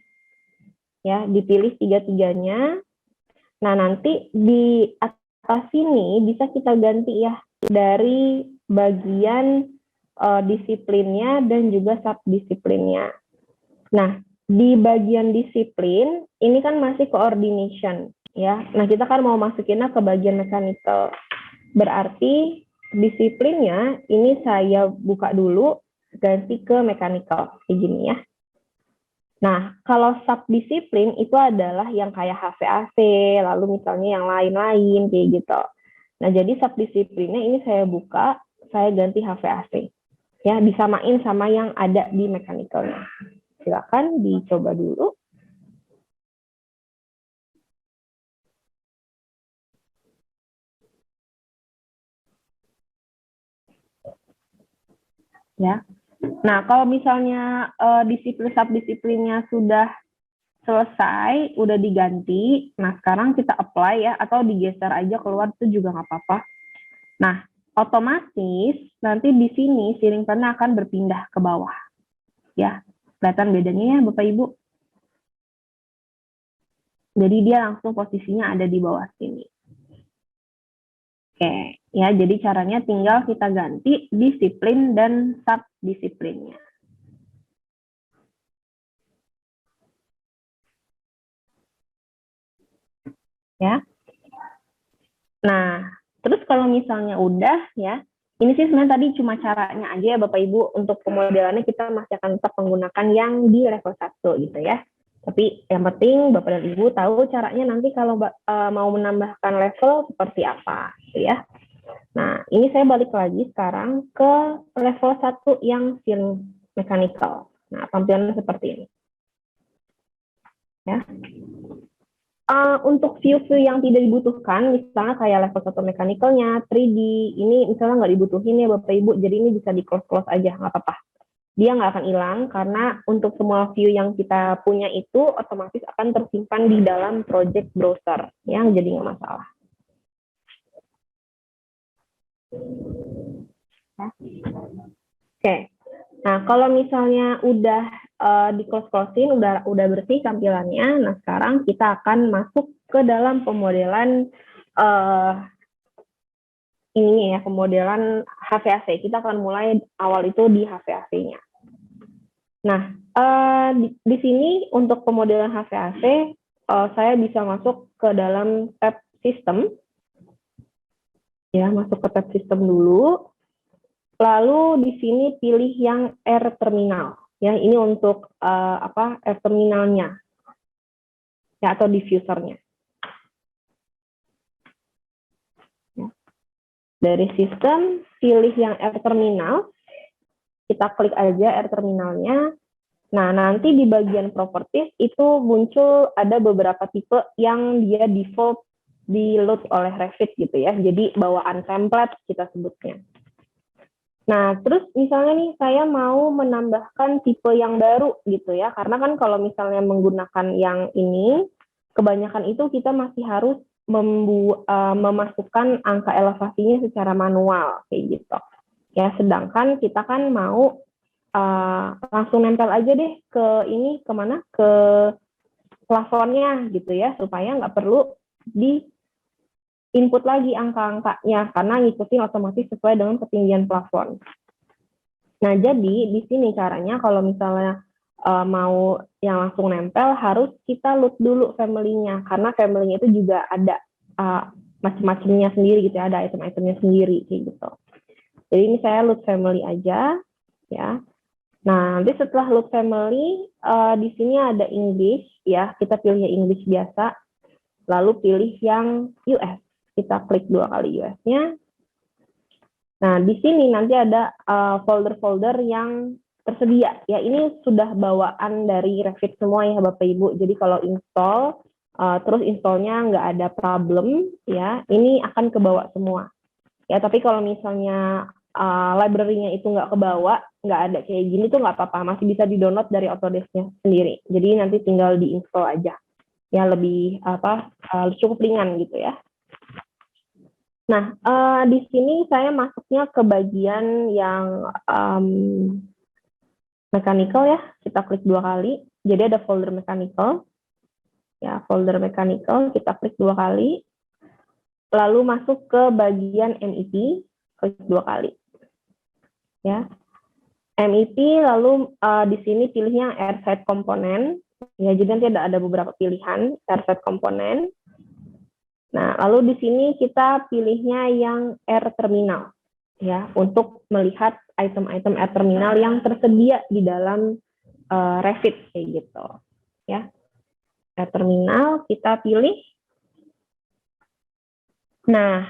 B: ya, dipilih 3-3-nya. Nah, nanti di atas sini bisa kita ganti ya, dari bagian disiplinnya dan juga subdisiplinnya. Nah, di bagian disiplin ini kan masih coordination ya. Nah, kita kan mau masukinnya ke bagian mechanical. Berarti disiplinnya ini saya buka dulu, ganti ke mechanical kayak gini ya. Nah, kalau subdisiplin itu adalah yang kayak HVAC, lalu misalnya yang lain-lain kayak gitu. Nah, jadi subdisiplinnya ini saya buka, saya ganti HVAC. Ya, disamain sama yang ada di mechanical-nya. Silakan dicoba dulu. Ya. Nah, kalau misalnya disiplin subdisiplinnya sudah selesai, udah diganti, nah sekarang kita apply ya, atau digeser aja keluar itu juga nggak apa-apa. Nah, otomatis nanti di sini ceiling plan akan berpindah ke bawah. Ya, kelihatan bedanya ya Bapak Ibu. Jadi dia langsung posisinya ada di bawah sini. Oke, ya jadi caranya tinggal kita ganti disiplin dan subdisiplinnya. Ya. Nah, terus kalau misalnya udah ya, ini sih sebenarnya tadi cuma caranya aja ya Bapak Ibu, untuk pemodelannya kita masih akan tetap menggunakan yang di level 1 gitu ya. Tapi yang penting Bapak dan Ibu tahu caranya nanti kalau mau menambahkan level seperti apa gitu ya. Nah, ini saya balik lagi sekarang ke level 1 yang ceiling mechanical. Nah, tampilannya seperti ini. Ya. Untuk view-view yang tidak dibutuhkan, misalnya kayak level 1 mechanical-nya, 3D, ini misalnya nggak dibutuhin ya Bapak Ibu, jadi ini bisa di close-close aja, nggak apa-apa. dia nggak akan hilang karena untuk semua view yang kita punya itu otomatis akan tersimpan di dalam project browser, yang jadi nggak masalah. Oke, nah kalau misalnya udah di close-closein, udah bersih tampilannya, nah sekarang kita akan masuk ke dalam pemodelan ini ya, pemodelan HVAC. Kita akan mulai awal itu di HVAC-nya. Nah, di sini untuk pemodelan HVAC, saya bisa masuk ke dalam tab sistem. Ya, masuk ke tab sistem dulu. Lalu di sini pilih yang air terminal. Ya, ini untuk air terminalnya. Ya, atau diffusernya. Ya. Dari sistem, pilih yang air terminal. Kita klik aja air terminalnya. Nah, nanti di bagian properties itu muncul ada beberapa tipe yang dia default di load oleh Revit gitu ya. Jadi bawaan template kita sebutnya. Nah, terus misalnya nih saya mau menambahkan tipe yang baru gitu ya. Karena kan kalau misalnya menggunakan yang ini, kebanyakan itu kita masih harus memasukkan angka elevasinya secara manual kayak gitu. Ya, sedangkan kita kan mau langsung nempel aja deh ke ini, kemana? Ke plafonnya gitu ya, supaya nggak perlu di input lagi angka-angkanya, karena ngikutin otomatis sesuai dengan ketinggian plafon. Nah, jadi di sini caranya kalau misalnya mau yang langsung nempel, harus kita load dulu family-nya, karena family-nya itu juga ada macam-macamnya sendiri gitu ya, ada item-itemnya sendiri kayak gitu. Jadi ini saya load family aja, ya. Nah, nanti setelah load family, di sini ada English, ya. Kita pilih yang English biasa, lalu pilih yang US. Kita klik 2 kali US-nya. Nah, di sini nanti ada folder-folder yang tersedia. Ya, ini sudah bawaan dari Revit semua ya, Bapak Ibu. Jadi kalau install, terus installnya nggak ada problem, ya, ini akan kebawa semua. Ya, tapi kalau misalnya library-nya itu nggak kebawa, nggak ada kayak gini tuh nggak apa-apa, masih bisa di-download dari Autodesk-nya sendiri. Jadi nanti tinggal di-install aja. Ya, lebih cukup ringan gitu ya. Nah, di sini saya masuknya ke bagian yang mechanical ya. Kita klik 2 kali. Jadi ada folder mechanical. Ya, folder mechanical kita klik 2 kali. Lalu masuk ke bagian MEP, klik 2 kali. Ya. MEP, lalu di sini pilihnya airside component. Ya, jadi nanti ada beberapa pilihan airside component. Nah, lalu di sini kita pilihnya yang air terminal, ya, untuk melihat item-item air terminal yang tersedia di dalam Revit kayak gitu, ya. Air terminal kita pilih. Nah,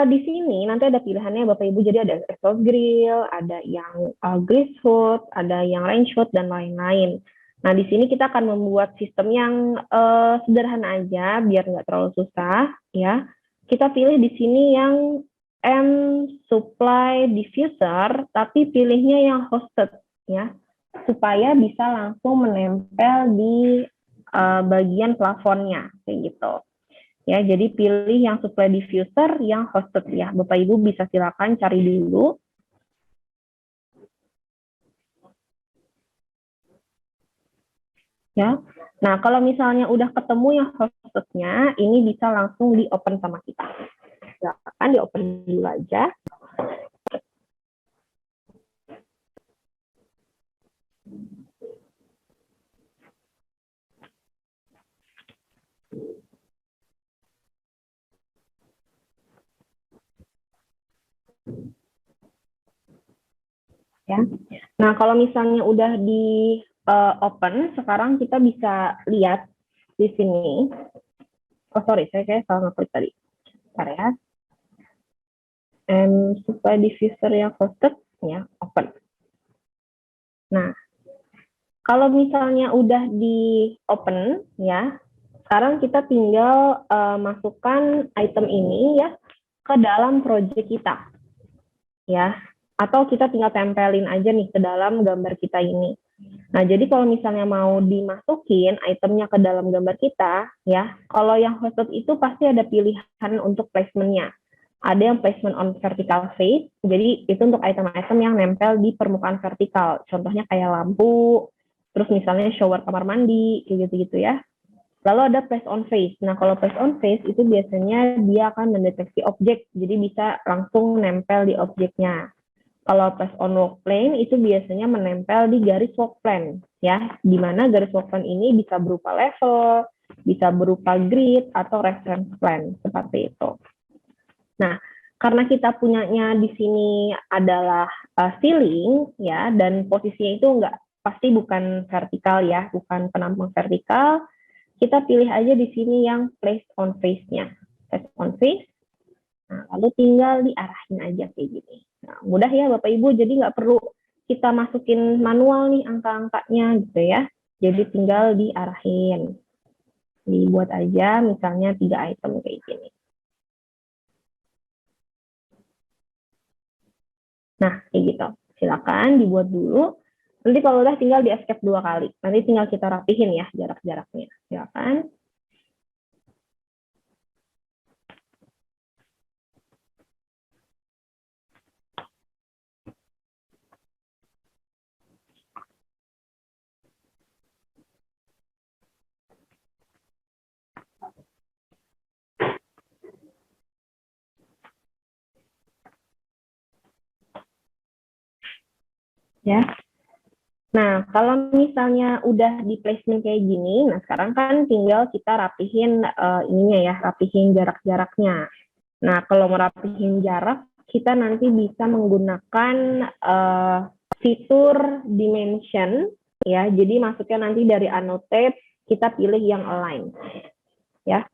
B: di sini nanti ada pilihannya Bapak Ibu, jadi ada exhaust grill, ada yang grease hood, ada yang range hood, dan lain-lain. Nah, di sini kita akan membuat sistem yang sederhana aja, biar nggak terlalu susah, ya. Kita pilih di sini yang M supply diffuser, tapi pilihnya yang hosted, ya, supaya bisa langsung menempel di bagian plafonnya, kayak gitu. Ya, jadi pilih yang supply diffuser yang hosted ya. Bapak Ibu bisa silakan cari dulu. Ya. Nah, kalau misalnya udah ketemu yang hostednya, ini bisa langsung di-open sama kita. Silakan di-open dulu aja. Ya. Nah, kalau misalnya udah di open, sekarang kita bisa lihat di sini. Oh, sorry, saya kayak salah ngeklik tadi. Bentar ya. Supply diffuser yang hosted, ya, open. Nah, kalau misalnya udah di open, ya, sekarang kita tinggal masukkan item ini ya ke dalam project kita, ya. atau kita tinggal tempelin aja nih ke dalam gambar kita ini. Nah, jadi kalau misalnya mau dimasukin itemnya ke dalam gambar kita, ya, kalau yang hosted itu pasti ada pilihan untuk placementnya. Ada yang placement on vertical face, jadi itu untuk item-item yang nempel di permukaan vertikal. Contohnya kayak lampu, terus misalnya shower kamar mandi, kayak gitu-gitu ya. Lalu ada place on face. Nah, kalau place on face itu biasanya dia akan mendeteksi objek, jadi bisa langsung nempel di objeknya. Kalau place on work plane itu biasanya menempel di garis work plane, ya, di mana garis work plane ini bisa berupa level, bisa berupa grid atau reference plane seperti itu. Nah, karena kita punyanya di sini adalah ceiling, ya, dan posisinya itu enggak pasti bukan vertikal ya, bukan penampang vertikal. Kita pilih aja di sini yang place on face-nya. Place on face. Nah, lalu tinggal diarahin aja kayak gini. Nah, mudah ya Bapak Ibu, jadi nggak perlu kita masukin manual nih angka-angkanya gitu ya. Jadi tinggal diarahin. Dibuat aja misalnya 3 item kayak gini. Nah, kayak gitu. Silakan dibuat dulu. Nanti kalau udah tinggal di escape 2 kali. Nanti tinggal kita rapihin ya jarak-jaraknya. Silakan. Ya. Nah, kalau misalnya udah di placement kayak gini, nah sekarang kan tinggal kita rapihin ininya ya, rapihin jarak-jaraknya. Nah, kalau mau rapihin jarak, kita nanti bisa menggunakan fitur dimension, ya. Jadi maksudnya nanti dari annotate, kita pilih yang align, ya.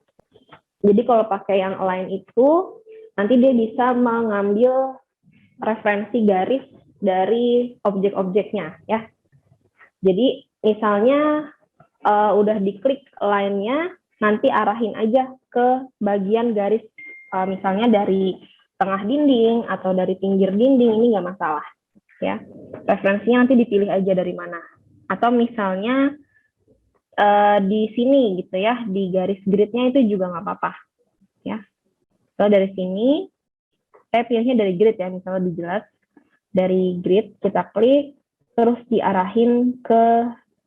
B: Jadi kalau pakai yang align itu, nanti dia bisa mengambil referensi garis dari objek-objeknya, ya. Jadi misalnya udah diklik line-nya, nanti arahin aja ke bagian garis, misalnya dari tengah dinding atau dari pinggir dinding, ini nggak masalah. Ya, referensinya nanti dipilih aja dari mana. Atau misalnya di sini gitu ya, di garis grid-nya itu juga nggak apa-apa. Ya, kalau dari sini, saya pilihnya dari grid ya, misalnya dijelas dari grid, kita klik, terus diarahin ke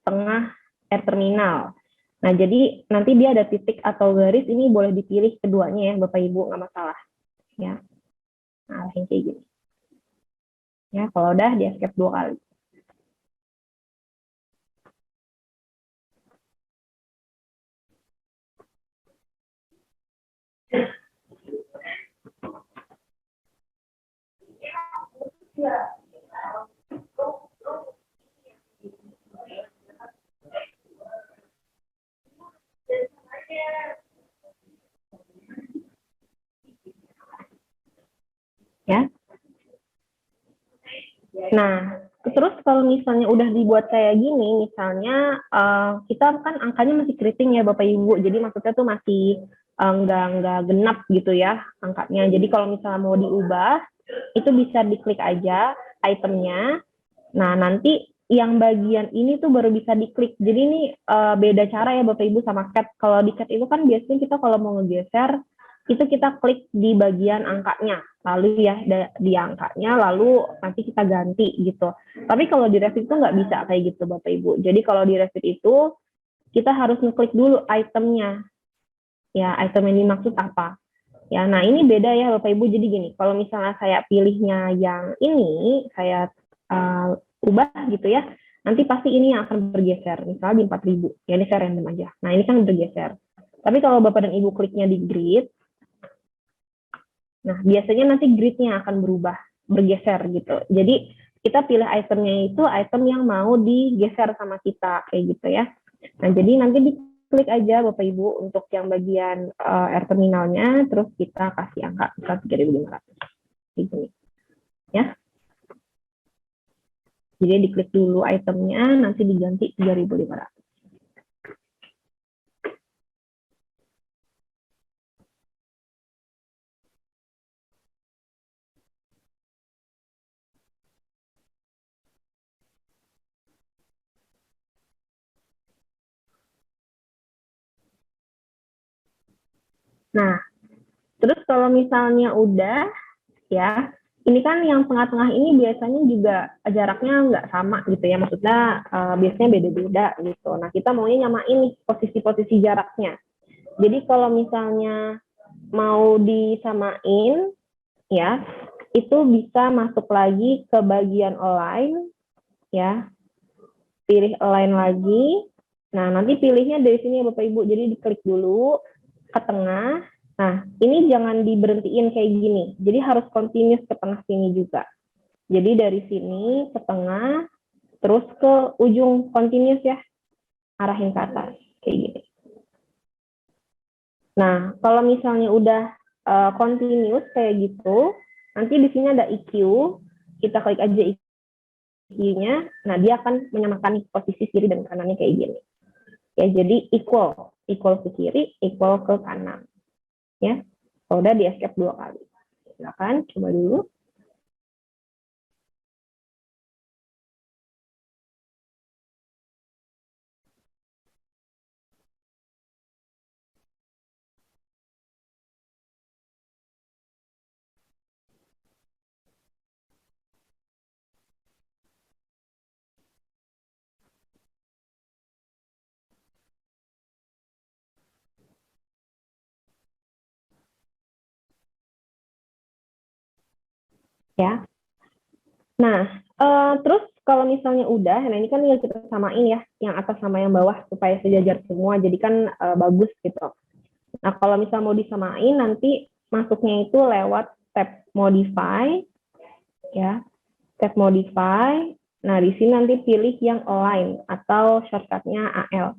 B: tengah air terminal. Nah, jadi nanti dia ada titik atau garis, ini boleh dipilih keduanya ya, Bapak Ibu, nggak masalah. Ya, nah, arahin kayak gini. Ya, kalau udah, di escape 2 kali. Ya. Nah, terus kalau misalnya udah dibuat kayak gini, misalnya kita kan angkanya masih keriting ya Bapak Ibu, jadi maksudnya tuh masih nggak genap gitu ya angkanya. Jadi kalau misalnya mau diubah, itu bisa diklik aja itemnya. Nah, nanti yang bagian ini tuh baru bisa diklik. Jadi ini beda cara ya Bapak Ibu sama cat. Kalau di cat itu kan biasanya kita kalau mau ngegeser, itu kita klik di bagian angkanya. Lalu ya di angkanya, lalu nanti kita ganti gitu. Tapi kalau di Revit itu nggak bisa kayak gitu Bapak Ibu. Jadi kalau di Revit itu, kita harus ngeklik dulu itemnya. Ya, item yang dimaksud apa. Ya, nah ini beda ya Bapak Ibu. Jadi gini, kalau misalnya saya pilihnya yang ini, saya ubah gitu ya, nanti pasti ini yang akan bergeser. Misalnya di 4000, ya ini saya random aja. Nah ini kan bergeser. Tapi kalau Bapak dan Ibu kliknya di grid, nah biasanya nanti gridnya akan berubah, bergeser gitu. Jadi kita pilih itemnya itu item yang mau digeser sama kita, kayak gitu ya. Nah jadi nanti diklik aja Bapak Ibu untuk yang bagian air terminalnya, terus kita kasih angka misal 3.500. Gitu. Ya. Jadi diklik dulu itemnya, nanti diganti 3.500. Nah, terus kalau misalnya udah, ya, ini kan yang tengah-tengah ini biasanya juga jaraknya nggak sama gitu ya, maksudnya biasanya beda-beda gitu. Nah, kita maunya nyamain nih posisi-posisi jaraknya. Jadi kalau misalnya mau disamain, ya, itu bisa masuk lagi ke bagian align, ya, pilih align lagi. Nah, nanti pilihnya dari sini ya Bapak Ibu, jadi diklik dulu ke tengah. Nah, ini jangan diberhentiin kayak gini, jadi harus continuous ke tengah sini juga. Jadi dari sini ke tengah, terus ke ujung continuous ya, arahin ke atas, kayak gini. Nah, kalau misalnya udah continuous kayak gitu, nanti di sini ada EQ, kita klik aja EQ-nya, nah dia akan menyamakan posisi kiri dan kanannya kayak gini. Ya, jadi equal ke kiri, equal ke kanan. Ya, kalau udah di escape 2 kali. Silakan coba dulu. Ya. Nah, terus kalau misalnya udah, nah ini kan tinggal kita samain ya, yang atas sama yang bawah supaya sejajar semua, jadi kan bagus gitu. Nah, kalau misalnya mau disamain, nanti masuknya itu lewat tab modify, ya, tab modify. Nah, di sini nanti pilih yang align atau shortcutnya AL.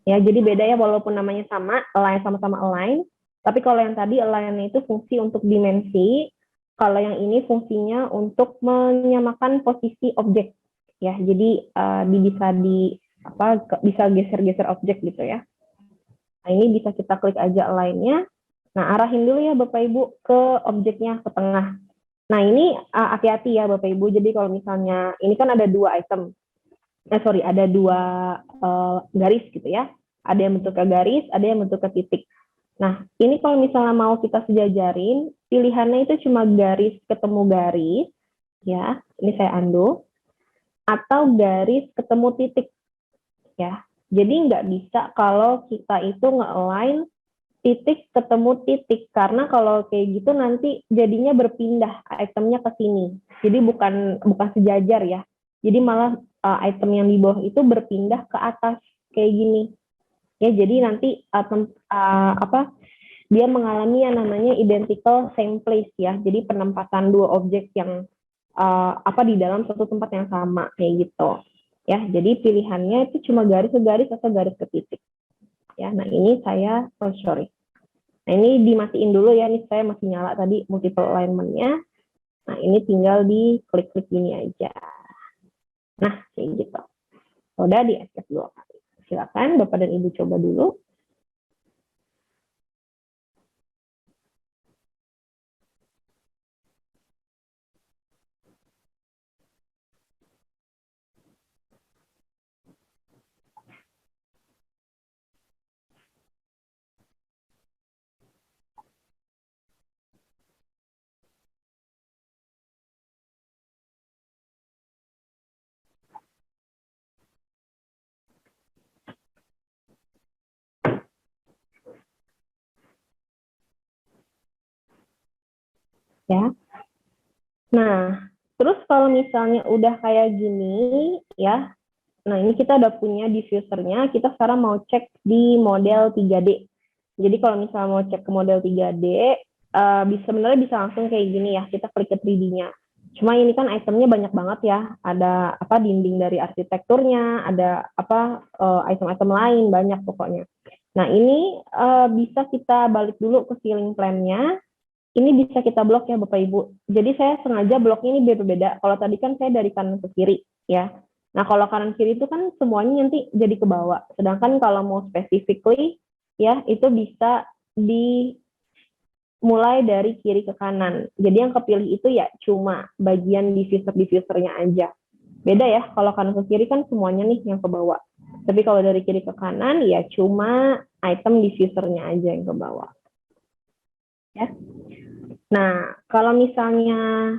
B: Ya, jadi beda ya, walaupun namanya sama, align sama-sama align, tapi kalau yang tadi align itu fungsi untuk dimensi, kalau yang ini fungsinya untuk menyamakan posisi objek. Ya, jadi bisa geser-geser objek gitu ya. Nah, ini bisa kita klik aja align-nya. Nah, arahin dulu ya Bapak Ibu ke objeknya ke tengah. Nah, ini hati-hati ya Bapak Ibu. Jadi kalau misalnya ini kan ada 2 item. Ada 2 garis gitu ya. Ada yang bentuknya garis, ada yang bentuknya titik. Nah, ini kalau misalnya mau kita sejajarin, pilihannya itu cuma garis ketemu garis, ya. Ini saya undo. Atau garis ketemu titik, ya. Jadi nggak bisa kalau kita itu nge-align titik ketemu titik, karena kalau kayak gitu nanti jadinya berpindah itemnya ke sini. Jadi bukan sejajar ya. Jadi malah item yang di bawah itu berpindah ke atas kayak gini. Ya, jadi nanti dia mengalami yang namanya identical same place ya. Jadi penempatan 2 objek yang di dalam satu tempat yang sama kayak gitu. Ya, jadi pilihannya itu cuma garis ke garis atau garis ke titik. Ya, nah ini saya sorry. Nah, ini dimatiin dulu ya, ini saya masih nyala tadi multiple alignment-nya. Nah, ini tinggal di klik-klik gini aja. Nah, kayak gitu. Udah di escape 2 kali. Silakan Bapak dan Ibu coba dulu. Ya. Nah, terus kalau misalnya udah kayak gini, ya, nah ini kita udah punya diffusernya, kita sekarang mau cek di model 3D. Jadi kalau misalnya mau cek ke model 3D, sebenarnya bisa langsung kayak gini ya, kita klik ke 3D-nya. Cuma ini kan itemnya banyak banget ya, ada dinding dari arsitekturnya, ada item-item lain, banyak pokoknya. Nah ini bisa kita balik dulu ke ceiling plan-nya, ini bisa kita blok ya Bapak Ibu. Jadi saya sengaja bloknya ini beda-beda. Kalau tadi kan saya dari kanan ke kiri ya. Nah kalau kanan kiri itu kan semuanya nanti jadi ke bawah. Sedangkan kalau mau specifically ya itu bisa dimulai dari kiri ke kanan. Jadi yang kepilih itu ya cuma bagian diffusernya aja. Beda ya, kalau kanan ke kiri kan semuanya nih yang ke bawah. Tapi kalau dari kiri ke kanan, ya cuma item diffusernya aja yang ke bawah. Ya. Nah, kalau misalnya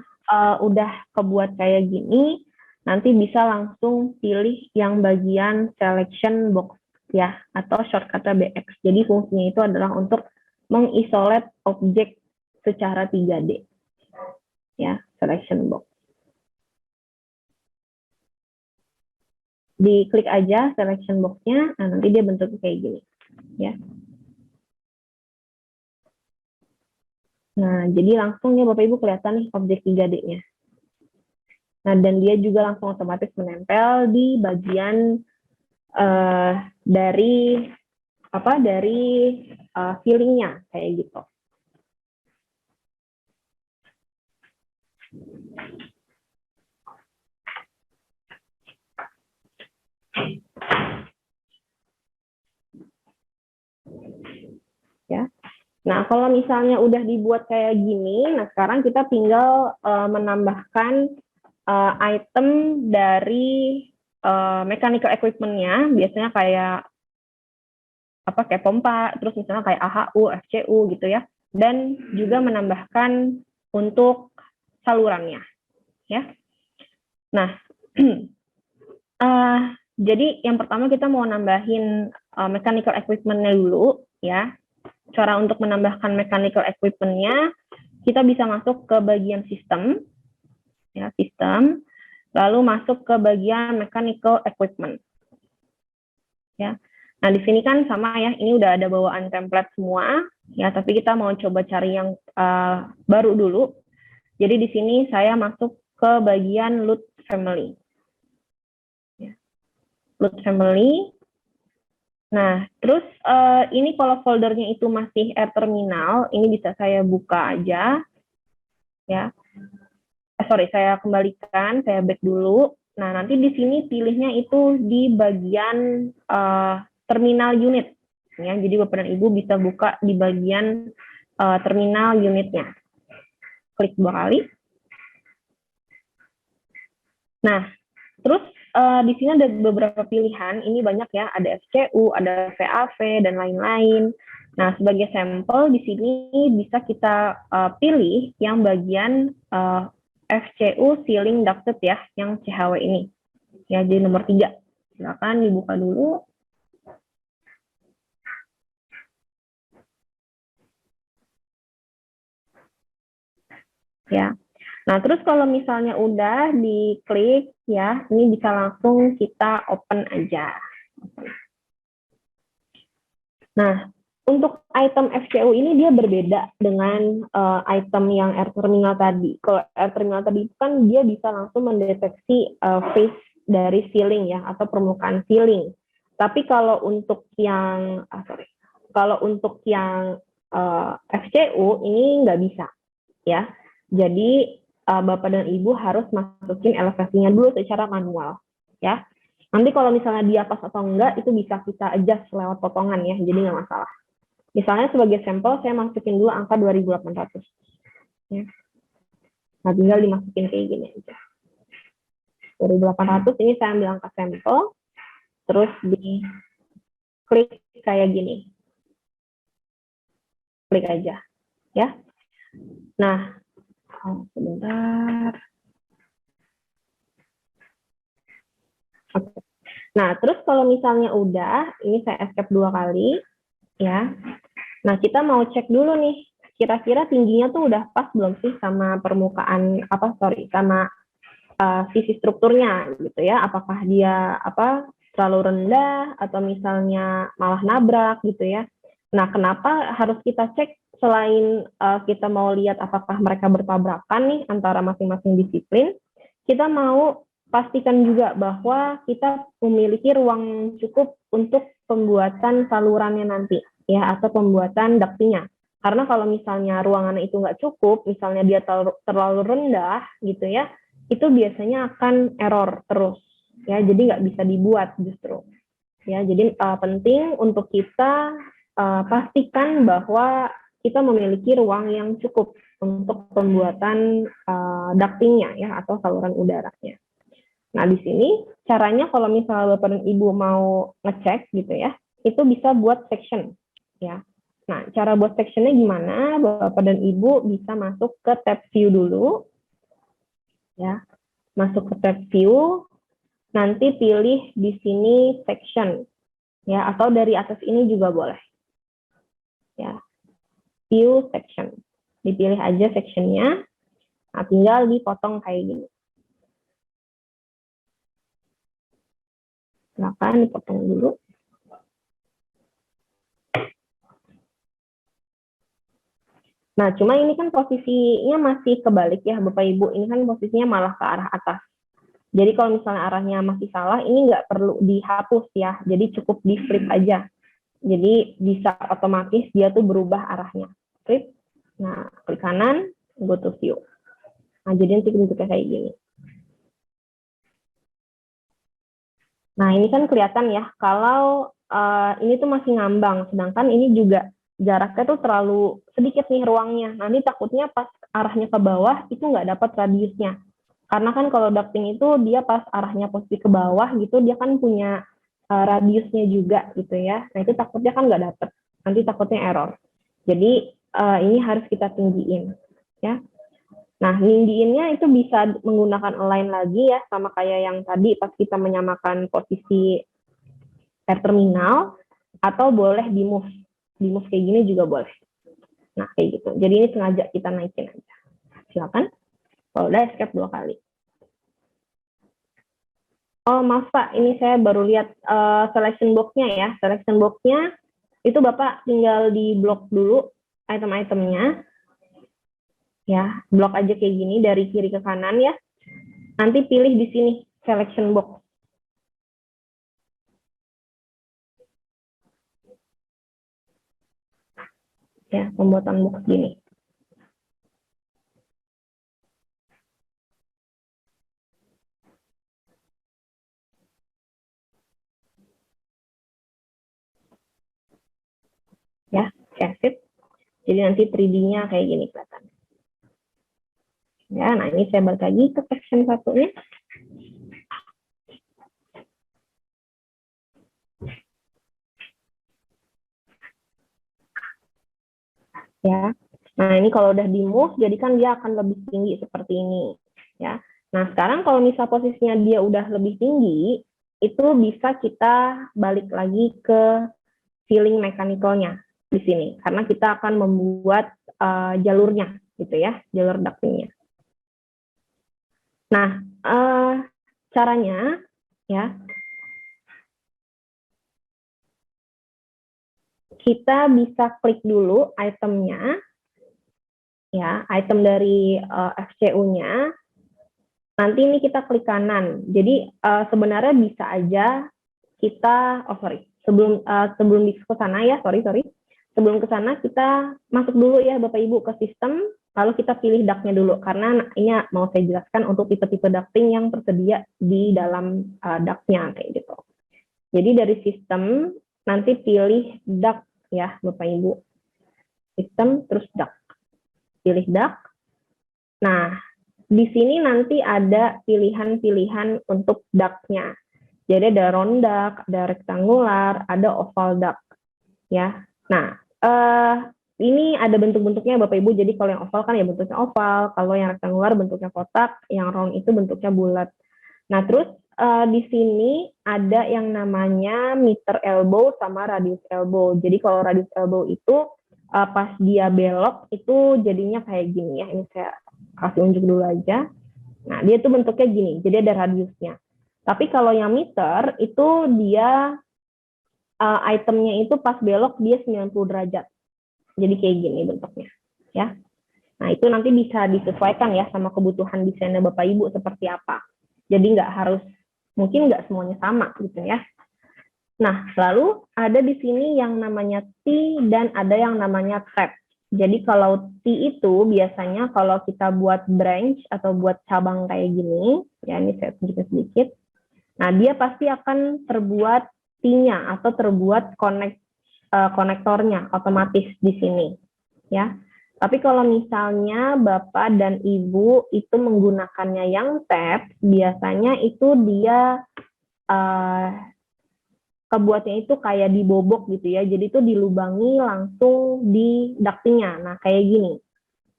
B: udah kebuat kayak gini, nanti bisa langsung pilih yang bagian selection box ya, atau shortcut BX. Jadi fungsinya itu adalah untuk mengisolate objek secara 3D. Ya, selection box. Diklik aja selection box-nya, nah nanti dia bentuk kayak gini. Ya. Nah, jadi langsung ya Bapak Ibu kelihatan nih objek 3D-nya. Nah, dan dia juga langsung otomatis menempel di bagian dari filling-nya kayak gitu. Ya. Nah, kalau misalnya udah dibuat kayak gini, nah sekarang kita tinggal menambahkan item dari mechanical equipment-nya, biasanya kayak kayak pompa, terus misalnya kayak AHU, FCU gitu ya, dan juga menambahkan untuk salurannya, ya. Nah, jadi yang pertama kita mau nambahin mechanical equipment-nya dulu, ya. Cara untuk menambahkan mechanical equipment-nya, kita bisa masuk ke bagian sistem, ya, sistem, lalu masuk ke bagian mechanical equipment. Ya. Nah, di sini kan sama ya, ini udah ada bawaan template semua, ya, tapi kita mau coba cari yang baru dulu. Jadi di sini saya masuk ke bagian load family. Ya. Load family. Nah, terus ini kalau foldernya itu masih air terminal, ini bisa saya buka aja, ya. Saya kembalikan, saya back dulu. Nah, nanti di sini pilihnya itu di bagian terminal unit, ya. Jadi Bapak dan Ibu bisa buka di bagian terminal unitnya. Klik 2 kali. Nah, terus di sini ada beberapa pilihan, ini banyak ya, ada FCU, ada VAV, dan lain-lain. Nah, sebagai sampel di sini bisa kita pilih yang bagian FCU sealing ducted ya, yang CHW ini. Ya, jadi nomor 3. Silakan dibuka dulu. Ya. Nah, terus kalau misalnya udah diklik ya, ini bisa langsung kita open aja. Nah, untuk item FCU ini dia berbeda dengan item yang air terminal tadi. Kalau air terminal tadi kan dia bisa langsung mendeteksi face dari sealing ya, atau permukaan sealing. Tapi kalau untuk yang FCU ini nggak bisa ya. Jadi Bapak dan Ibu harus masukin elevasinya dulu secara manual, ya. Nanti kalau misalnya dia pas atau enggak, itu bisa kita adjust lewat potongan ya, jadi nggak masalah. Misalnya sebagai sampel, saya masukin dulu angka 2800. Ya. Nah, tinggal dimasukin kayak gini aja. 2800 ini saya ambil angka sampel, terus di klik kayak gini. Klik aja, ya. Nah, sebentar. Oke. Nah, terus kalau misalnya udah, ini saya escape 2 kali, ya. Nah, kita mau cek dulu nih, kira-kira tingginya tuh udah pas belum sih sama permukaan, sama sisi strukturnya, gitu ya. Apakah dia terlalu rendah, atau misalnya malah nabrak, gitu ya. Nah, kenapa harus kita cek selain kita mau lihat apakah mereka bertabrakan nih antara masing-masing disiplin, kita mau pastikan juga bahwa kita memiliki ruang cukup untuk pembuatan salurannya nanti, ya, atau pembuatan ductingnya. Karena kalau misalnya ruangannya itu nggak cukup, misalnya dia terlalu rendah, gitu ya, itu biasanya akan error terus, ya, jadi nggak bisa dibuat justru. Ya, jadi penting untuk kita pastikan bahwa kita memiliki ruang yang cukup untuk pembuatan ductingnya ya, atau saluran udaranya. Nah, di sini caranya kalau misalnya Bapak dan Ibu mau ngecek gitu ya, itu bisa buat section ya. Nah, cara buat sectionnya gimana? Bapak dan Ibu bisa masuk ke tab view dulu ya. Masuk ke tab view, nanti pilih di sini section ya, atau dari atas ini juga boleh ya. View section. Dipilih aja sectionnya. Nah, tinggal dipotong kayak gini. Silakan dipotong dulu. Nah, cuma ini kan posisinya masih kebalik ya, Bapak Ibu. Ini kan posisinya malah ke arah atas. Jadi kalau misalnya arahnya masih salah, ini nggak perlu dihapus ya. Jadi cukup di flip aja. Jadi bisa otomatis dia tuh berubah arahnya. Flip. Nah, klik kanan, go to view. Nah, jadi nanti bentuknya kayak gini. Nah, ini kan kelihatan ya, kalau ini tuh masih ngambang, sedangkan ini juga jaraknya tuh terlalu sedikit nih ruangnya. Nanti takutnya pas arahnya ke bawah, itu nggak dapat radiusnya. Karena kan kalau ducting itu dia pas arahnya posisi ke bawah gitu, dia kan punya radiusnya juga gitu ya. Nah, itu takutnya kan nggak dapat. Nanti takutnya error. Jadi ini harus kita tinggiin. Ya. Nah, ninggiinnya itu bisa menggunakan align lagi ya, sama kayak yang tadi pas kita menyamakan posisi terminal, atau boleh di move. Di move kayak gini juga boleh. Nah, kayak gitu. Jadi ini sengaja kita naikin aja. Silakan. Kalau udah escape 2 kali. Oh, maaf Pak, ini saya baru lihat selection box-nya ya. Selection box-nya itu Bapak tinggal di blok dulu item-itemnya. Ya, blok aja kayak gini dari kiri ke kanan ya. Nanti pilih di sini selection box. Ya, pembuatan box gini. Ya, save it. Jadi nanti 3D-nya kayak gini kelihatan. Ya, nah ini saya balik lagi ke section satunya. Ya, nah ini kalau udah di move, jadi kan dia akan lebih tinggi seperti ini. Ya, nah sekarang kalau misal posisinya dia udah lebih tinggi, itu bisa kita balik lagi ke filling mechanical-nya di sini, karena kita akan membuat jalurnya, gitu ya, jalur ducting-nya. Nah, caranya ya kita bisa klik dulu itemnya, ya item dari FCU-nya. Nanti ini kita klik kanan. Jadi sebenarnya bisa aja kita, sebelum ke sana ya, sorry. Sebelum ke sana kita masuk dulu ya Bapak Ibu ke sistem, lalu kita pilih duct-nya dulu, karena ini mau saya jelaskan untuk tipe-tipe ducting yang tersedia di dalam duct-nya kayak gitu. Jadi dari sistem nanti pilih duct ya Bapak Ibu. Sistem terus duct. Pilih duct. Nah, di sini nanti ada pilihan-pilihan untuk duct-nya. Jadi ada round duct, ada rektangular, ada oval duct. Ya. Nah, ini ada bentuk-bentuknya Bapak Ibu. Jadi kalau yang oval kan ya bentuknya oval, kalau yang rektangular bentuknya kotak, yang round itu bentuknya bulat. Nah, terus di sini ada yang namanya meter elbow sama radius elbow. Jadi kalau radius elbow itu pas dia belok itu jadinya kayak gini ya. Ini saya kasih unjuk dulu aja. Nah, dia tuh bentuknya gini. Jadi ada radiusnya. Tapi kalau yang meter itu dia itemnya itu pas belok dia 90 derajat. Jadi kayak gini bentuknya, ya. Nah, itu nanti bisa disesuaikan ya sama kebutuhan desainnya Bapak Ibu seperti apa. Jadi mungkin nggak semuanya sama gitu ya. Nah, lalu ada di sini yang namanya T dan ada yang namanya tab. Jadi kalau T itu biasanya kalau kita buat branch atau buat cabang kayak gini, ya ini saya tunjukin sedikit. Nah, dia pasti akan terbuat T-nya atau terbuat konektornya otomatis di sini, ya. Tapi kalau misalnya Bapak dan Ibu itu menggunakannya yang tab, biasanya itu dia kebuatnya itu kayak dibobok gitu ya. Jadi itu dilubangi langsung di ductingnya. Nah, kayak gini.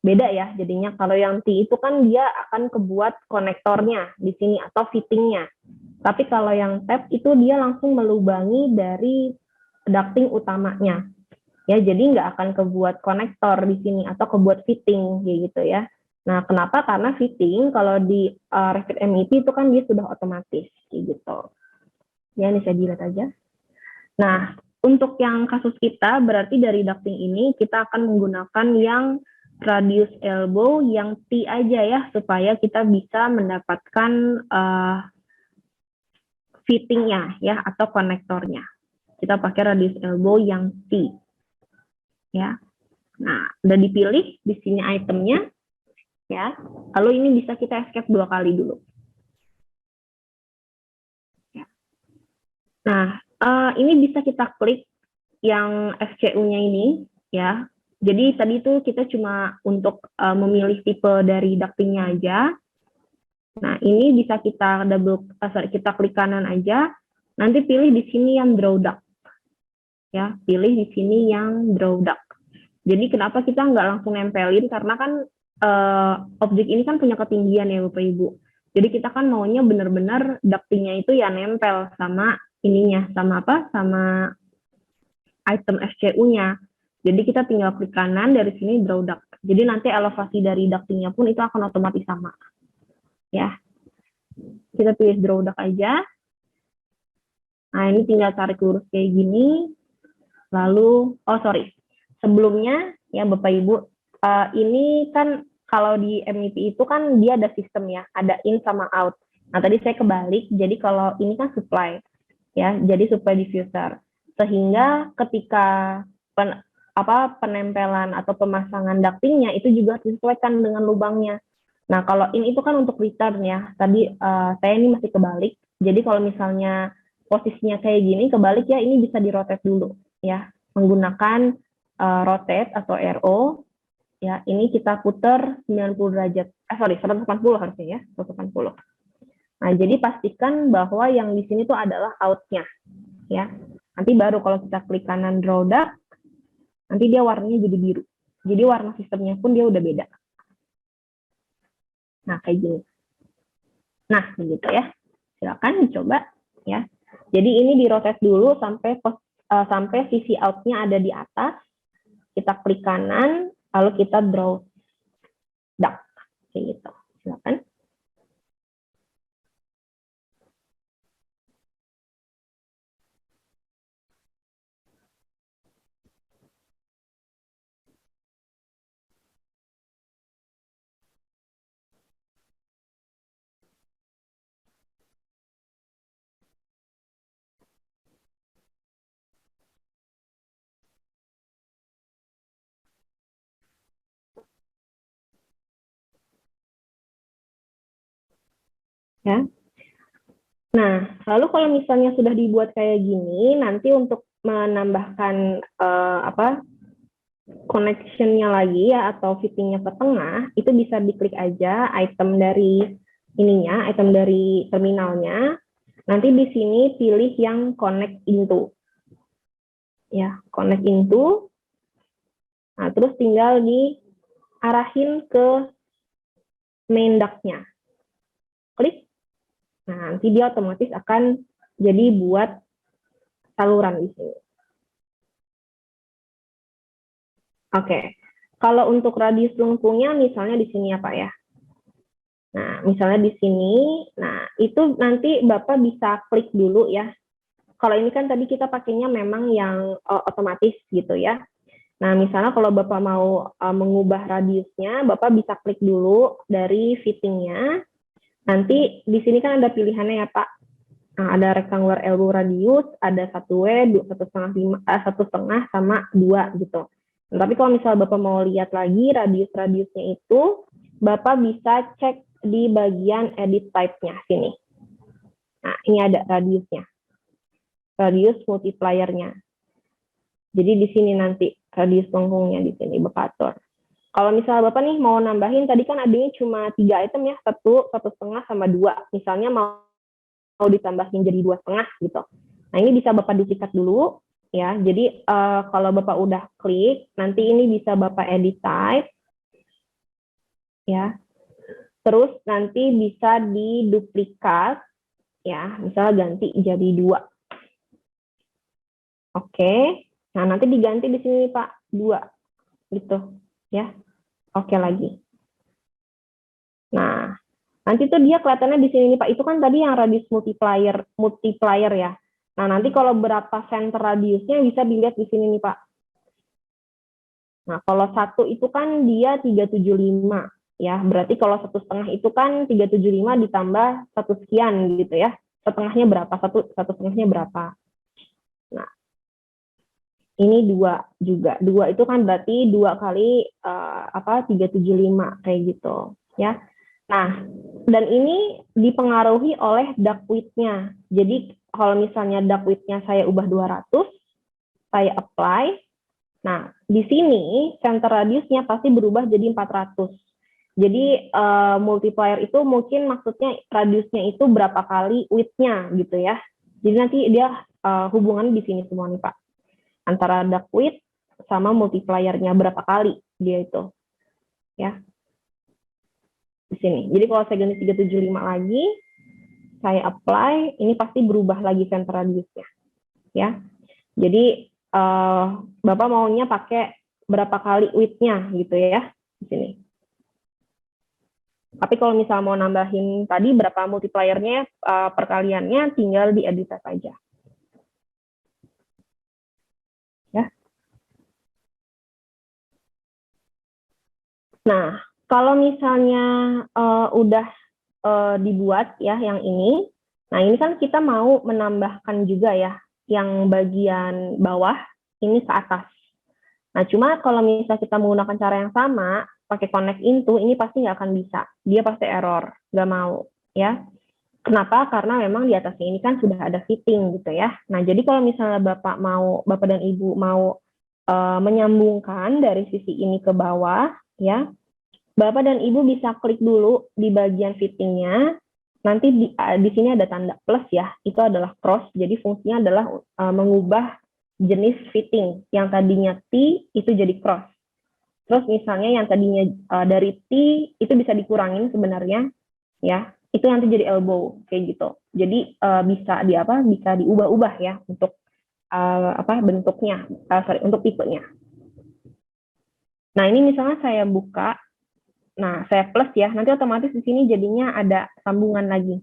B: Beda ya jadinya. Kalau yang T itu kan dia akan kebuat konektornya di sini atau fittingnya. Tapi kalau yang tab itu dia langsung melubangi dari ducting utamanya. Ya, jadi nggak akan kebuat konektor di sini atau kebuat fitting kayak gitu ya. Nah, kenapa? Karena fitting kalau di Revit MEP itu kan dia sudah otomatis kayak gitu. Ya, ini saya dilihat aja. Nah, untuk yang kasus kita berarti dari ducting ini kita akan menggunakan yang radius elbow yang T aja ya supaya kita bisa mendapatkan fittingnya ya atau konektornya. Kita pakai radius elbow yang T. Ya. Nah, udah dipilih di sini itemnya ya. Lalu ini bisa kita escape 2 kali dulu. Ya. Nah, ini bisa kita klik yang FCU-nya ini ya. Jadi tadi itu kita cuma untuk memilih tipe dari ducting-nya aja. Nah, ini bisa kita kita klik kanan aja. Nanti pilih di sini yang draw duct. Ya, pilih di sini yang draw duct. Jadi kenapa kita nggak langsung nempelin? Karena kan objek ini kan punya ketinggian ya Bapak Ibu. Jadi kita kan maunya benar-benar ducting-nya itu ya nempel sama ininya, sama apa? Sama item SCU-nya. Jadi kita tinggal klik kanan dari sini draw duct. Jadi nanti elevasi dari ducting-nya pun itu akan otomatis sama. Ya. Kita pilih draw duct aja. Nah, ini tinggal tarik lurus kayak gini. Lalu, sebelumnya ya Bapak Ibu, ini kan kalau di MEP itu kan dia ada sistem ya, ada in sama out. Nah, tadi saya kebalik, jadi kalau ini kan supply, ya, jadi supply diffuser. Sehingga ketika penempelan atau pemasangan ductingnya itu juga disesuaikan dengan lubangnya. Nah, kalau in itu kan untuk return ya, tadi saya ini masih kebalik, jadi kalau misalnya posisinya kayak gini, kebalik ya, ini bisa di-rotate dulu, ya, menggunakan rotate atau RO, ya, ini kita putar 90 derajat, 180 harusnya ya, 180. Nah, jadi pastikan bahwa yang di sini tuh adalah out-nya, ya. Nanti baru kalau kita klik kanan draw duct, nanti dia warnanya jadi biru. Jadi warna sistemnya pun dia udah beda. Nah, kayak gini. Nah, begitu ya. Silakan dicoba, ya. Jadi ini di-rotate dulu sampai sisi out-nya ada di atas. Kita klik kanan, lalu kita draw duct. Kayak gitu. Silakan. Ya. Nah, lalu kalau misalnya sudah dibuat kayak gini, nanti untuk menambahkan connection-nya lagi ya atau fitting-nya ke tengah, itu bisa diklik aja item dari ininya, item dari terminalnya. Nanti di sini pilih yang connect into. Ya, connect into. Nah, terus tinggal diarahin ke main duct-nya. Klik. Nah, nanti dia otomatis akan jadi buat saluran di sini. Oke. Kalau untuk radius lengkungnya misalnya di sini ya Pak ya. Nah, misalnya di sini, nah itu nanti Bapak bisa klik dulu ya. Kalau ini kan tadi kita pakainya memang yang otomatis gitu ya. Nah, misalnya kalau Bapak mau mengubah radiusnya, Bapak bisa klik dulu dari fittingnya. Nanti di sini kan ada pilihannya ya Pak. Nah, ada rectangular elbow radius, ada 1W, 1,5 sama 2 gitu. Nah, tapi kalau misalnya Bapak mau lihat lagi radius-radiusnya itu, Bapak bisa cek di bagian edit type-nya sini. Nah, ini ada radiusnya. Radius multiplier-nya. Jadi di sini nanti radius lengkungnya di sini Bapak atur. Kalau misalnya Bapak nih mau nambahin, tadi kan adanya cuma 3 item ya, satu, 1,5, sama 2. Misalnya mau ditambahin jadi 2,5 gitu. Nah ini bisa Bapak duplikat dulu ya. Jadi kalau Bapak udah klik, nanti ini bisa Bapak edit type ya. Terus nanti bisa diduplikat ya, misalnya ganti jadi 2. Oke. Nah nanti diganti di sini Pak 2 gitu ya. Oke lagi. Nah, nanti tuh dia kelihatannya di sini nih Pak. Itu kan tadi yang radius multiplier ya. Nah, nanti kalau berapa center radiusnya bisa dilihat di sini nih Pak. Nah, kalau 1 itu kan dia 375 ya. Berarti kalau 1,5 itu kan 375 ditambah 1 sekian gitu ya. Setengahnya berapa? Satu setengahnya berapa? Nah, ini 2 juga. 2 itu kan berarti 2 kali 375 kayak gitu ya. Nah, dan ini dipengaruhi oleh duct width-nya. Jadi kalau misalnya duct width-nya saya ubah 200, saya apply. Nah, di sini center radiusnya pasti berubah jadi 400. Jadi multiplier itu mungkin maksudnya radiusnya itu berapa kali width-nya gitu ya. Jadi nanti dia hubungannya di sini semua nih Pak. Antara duct width sama multiplier-nya berapa kali dia itu. Ya, di sini. Jadi kalau saya ganti 375 lagi, saya apply, ini pasti berubah lagi center radiusnya. Ya. Jadi Bapak maunya pakai berapa kali width-nya gitu ya di sini. Tapi kalau misalnya mau nambahin tadi berapa multiplier-nya perkaliannya tinggal diedit saja. Ya. Nah, kalau misalnya udah dibuat ya yang ini, nah ini kan kita mau menambahkan juga ya yang bagian bawah ini ke atas. Nah, cuma kalau misalnya kita menggunakan cara yang sama, pakai connect into, ini pasti nggak akan bisa. Dia pasti error, nggak mau. Ya. Kenapa? Karena memang di atasnya ini kan sudah ada fitting gitu ya. Nah, jadi kalau misalnya Bapak dan Ibu mau menyambungkan dari sisi ini ke bawah, ya, Bapak dan Ibu bisa klik dulu di bagian fittingnya. Nanti di sini ada tanda plus ya, itu adalah cross. Jadi fungsinya adalah mengubah jenis fitting. Yang tadinya T itu jadi cross. Terus misalnya yang tadinya dari T itu bisa dikurangin sebenarnya, ya. Itu nanti jadi elbow kayak gitu. Jadi bisa diubah-ubah ya untuk bentuknya, untuk tipenya. Nah ini misalnya saya buka. Nah, saya plus ya, nanti otomatis di sini jadinya ada sambungan lagi.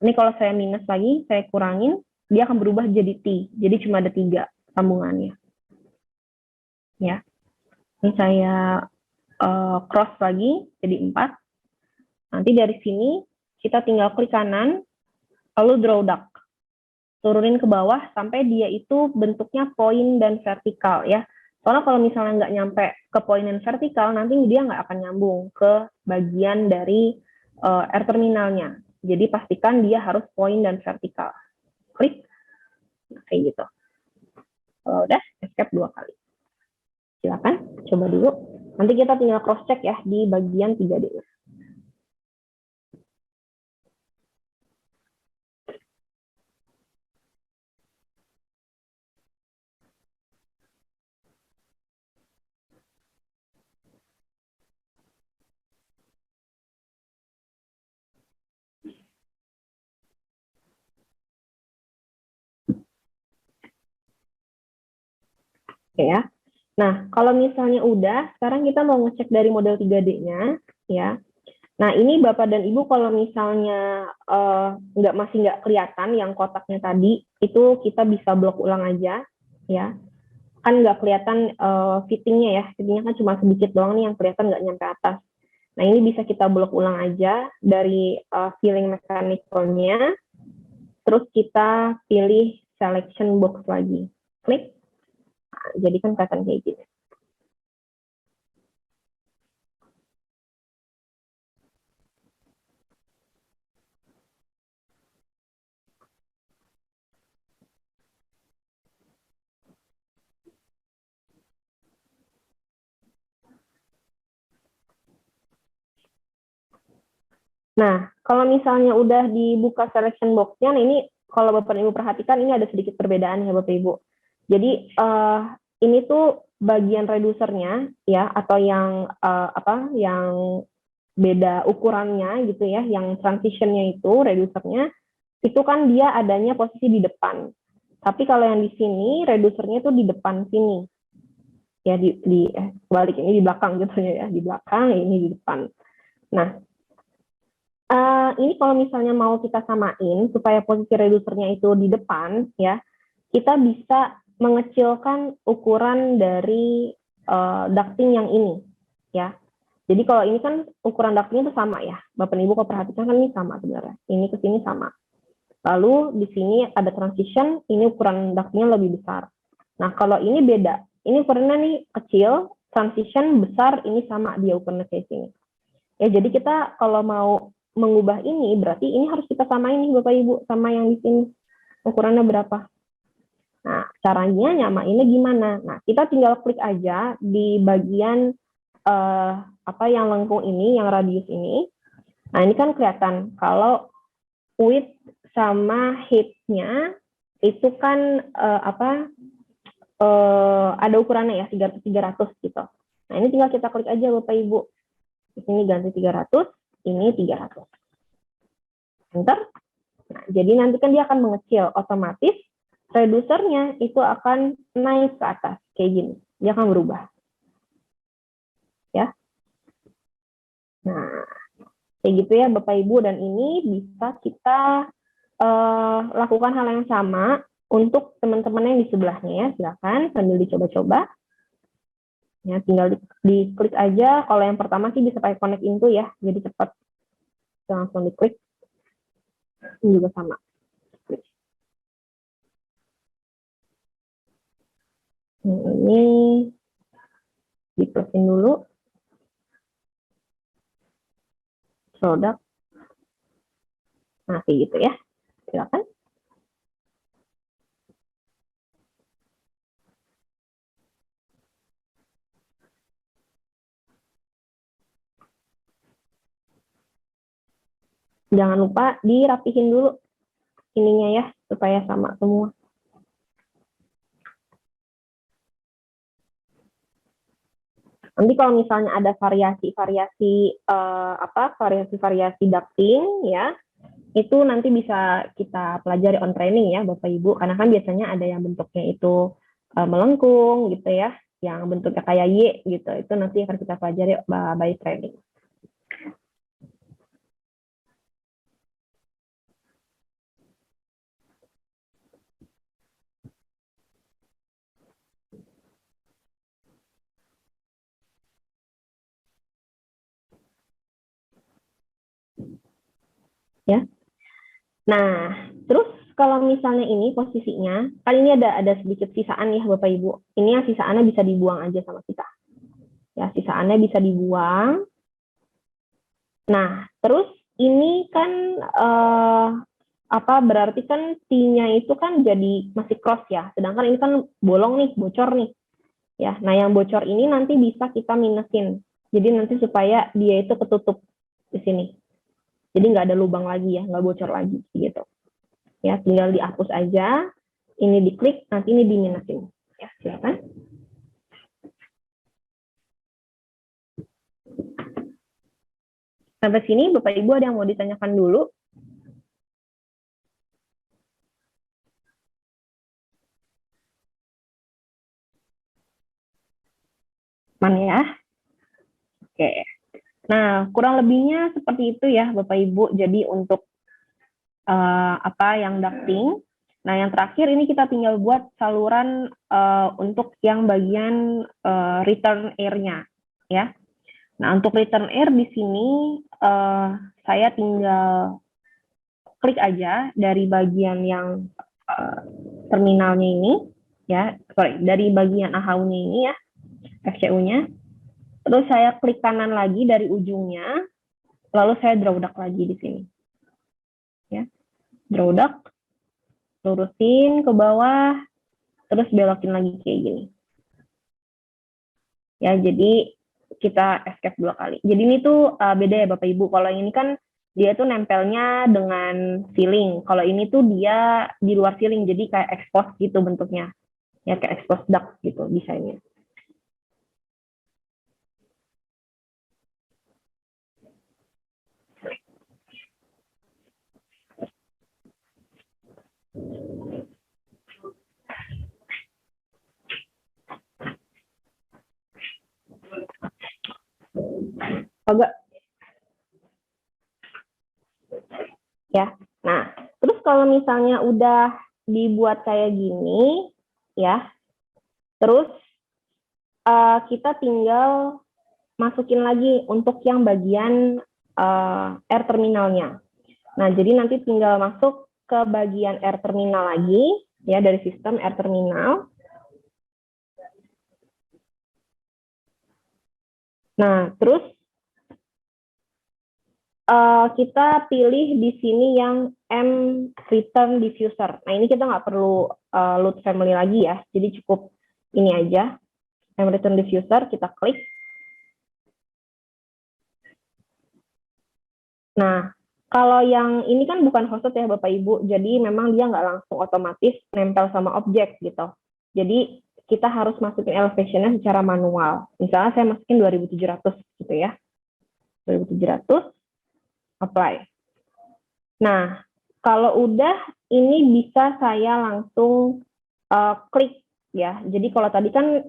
B: Ini kalau saya minus lagi, saya kurangin, dia akan berubah jadi T. Jadi cuma ada 3 sambungannya. Ya, ini saya cross lagi, jadi 4. Nanti dari sini, kita tinggal klik kanan, lalu draw duct. Turunin ke bawah, sampai dia itu bentuknya point dan vertikal ya. Soalnya kalau misalnya nggak nyampe ke point dan vertikal, nanti dia nggak akan nyambung ke bagian dari air terminalnya. Jadi pastikan dia harus point dan vertikal. Klik, nah, kayak gitu. Kalau udah, escape 2 kali. Silakan, coba dulu. Nanti kita tinggal cross check ya di bagian 3D-nya. Oke ya. Nah, kalau misalnya udah, sekarang kita mau ngecek dari model 3D-nya, ya. Nah, ini Bapak dan Ibu kalau misalnya masih nggak kelihatan yang kotaknya tadi, itu kita bisa blok ulang aja, ya. Kan nggak kelihatan fittingnya ya, fittingnya kan cuma sedikit doang nih yang kelihatan nggak nyampe atas. Nah, ini bisa kita blok ulang aja dari filling mechanical-nya, terus kita pilih selection box lagi. Klik, nah, jadi kan kelihatan kayak gini. Nah, kalau misalnya udah dibuka selection box-nya, nah ini kalau Bapak Ibu perhatikan ini ada sedikit perbedaan ya Bapak Ibu. Jadi ini tuh bagian redusernya ya, atau yang yang beda ukurannya gitu ya, yang transitionnya itu redusernya itu kan dia adanya posisi di depan. Tapi kalau yang di sini redusernya itu di depan sini ya, balik ini di belakang gitu ya, di belakang ini di depan. Nah, ini kalau misalnya mau kita samain supaya posisi redusernya itu di depan ya, kita bisa mengecilkan ukuran dari ducting yang ini ya. Jadi kalau ini kan ukuran ducting itu sama ya, Bapak Ibu kalau perhatikan kan ini sama sebenarnya, ini ke sini sama. Lalu di sini ada transition, ini ukuran ductingnya lebih besar. Nah kalau ini beda, ini ukurannya nih kecil, transition besar, ini sama dia ukurannya kayak sini. Ya jadi kita kalau mau mengubah ini berarti ini harus kita samain nih Bapak Ibu sama yang di sini. Ukurannya berapa? Nah, caranya nyamainnya gimana? Nah, kita tinggal klik aja di bagian yang lengkung ini, yang radius ini. Nah, ini kan kelihatan kalau width sama height-nya itu kan ada ukurannya ya, 300 gitu. Nah, ini tinggal kita klik aja Bapak Ibu. Di sini ganti 300, ini 300. Enter. Nah, jadi nanti kan dia akan mengecil, otomatis redusernya itu akan naik ke atas, kayak gini. Dia akan berubah. Ya. Nah, kayak gitu ya Bapak Ibu, dan ini bisa kita lakukan hal yang sama untuk teman-teman yang di sebelahnya ya. Silakan sambil dicoba-coba. Ya, tinggal diklik aja. Kalau yang pertama sih bisa pakai connect into ya, jadi cepat. Langsung diklik. Ini juga sama. Ini diplusin dulu. Produk. Nah, kayak gitu ya. Silakan. Jangan lupa dirapihin dulu ininya ya, supaya sama semua. Nanti kalau misalnya ada variasi-variasi variasi-variasi ducting ya, itu nanti bisa kita pelajari on training ya Bapak Ibu, karena kan biasanya ada yang bentuknya itu melengkung gitu ya, yang bentuknya kayak Y gitu, itu nanti akan kita pelajari by training. Ya. Nah, terus kalau misalnya ini posisinya, kali ini ada sedikit sisaan ya Bapak Ibu. Ini yang sisaannya bisa dibuang aja sama kita. Ya, sisaannya bisa dibuang. Nah, terus ini kan berarti kan T-nya itu kan jadi masih cross ya. Sedangkan ini kan bolong nih, bocor nih. Ya, nah yang bocor ini nanti bisa kita minusin. Jadi nanti supaya dia itu ketutup di sini. Jadi nggak ada lubang lagi ya, nggak bocor lagi gitu. Ya, tinggal dihapus aja. Ini diklik, nanti ini diminusin. Ya, silakan. Sampai sini Bapak Ibu ada yang mau ditanyakan dulu? Mana ya? Oke. Nah, kurang lebihnya seperti itu ya Bapak Ibu. Jadi untuk yang ducting. Nah, yang terakhir ini kita tinggal buat saluran untuk yang bagian return air-nya ya. Nah, untuk return air di sini saya tinggal klik aja dari bagian yang terminalnya ini ya, dari bagian AHU-nya ini ya, FCU-nya. Terus saya klik kanan lagi dari ujungnya, lalu saya draw duct lagi di sini. Ya. Draw duct, lurusin ke bawah, terus belokin lagi kayak gini. Ya, jadi kita escape 2 kali. Jadi ini tuh beda ya Bapak Ibu. Kalau yang ini kan dia tuh nempelnya dengan ceiling. Kalau ini tuh dia di luar ceiling, jadi kayak expose gitu bentuknya. Ya kayak expose duct gitu desainnya. Agak ya. Nah, terus kalau misalnya udah dibuat kayak gini, ya, terus kita tinggal masukin lagi untuk yang bagian air terminalnya. Nah, jadi nanti tinggal masuk ke bagian air terminal lagi, ya, dari sistem air terminal. Nah, terus kita pilih di sini yang M return diffuser. Nah, ini kita nggak perlu load family lagi ya, jadi cukup ini aja, M return diffuser, kita klik. Nah, kalau yang ini kan bukan hosted ya Bapak Ibu, jadi memang dia nggak langsung otomatis nempel sama objek gitu. Jadi kita harus masukin elevation-nya secara manual. Misalnya saya masukin 2700 gitu ya. 2700, apply. Nah, kalau udah ini bisa saya langsung klik ya. Jadi kalau tadi kan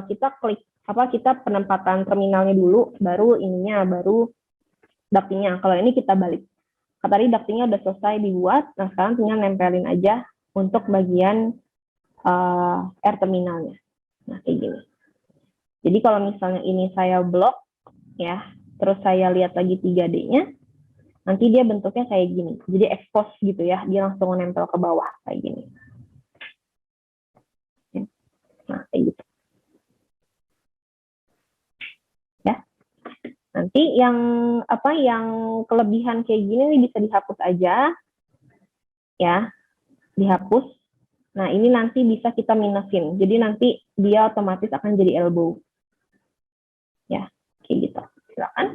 B: kita klik kita penempatan terminalnya dulu, baru ininya, baru ducting-nya. Kalau ini kita balik. Tadi ducting-nya udah selesai dibuat, nah sekarang tinggal nempelin aja untuk bagian air terminalnya. Nah, kayak gini. Jadi kalau misalnya ini saya blok, ya, terus saya lihat lagi 3D-nya, nanti dia bentuknya kayak gini. Jadi expose gitu ya, dia langsung nempel ke bawah kayak gini. Nah, kayak gitu. Ya. Nanti yang yang kelebihan kayak gini nih bisa dihapus aja. Ya, dihapus. Nah, ini nanti bisa kita minusin. Jadi nanti dia otomatis akan jadi elbow. Ya, kayak gitu. Silakan.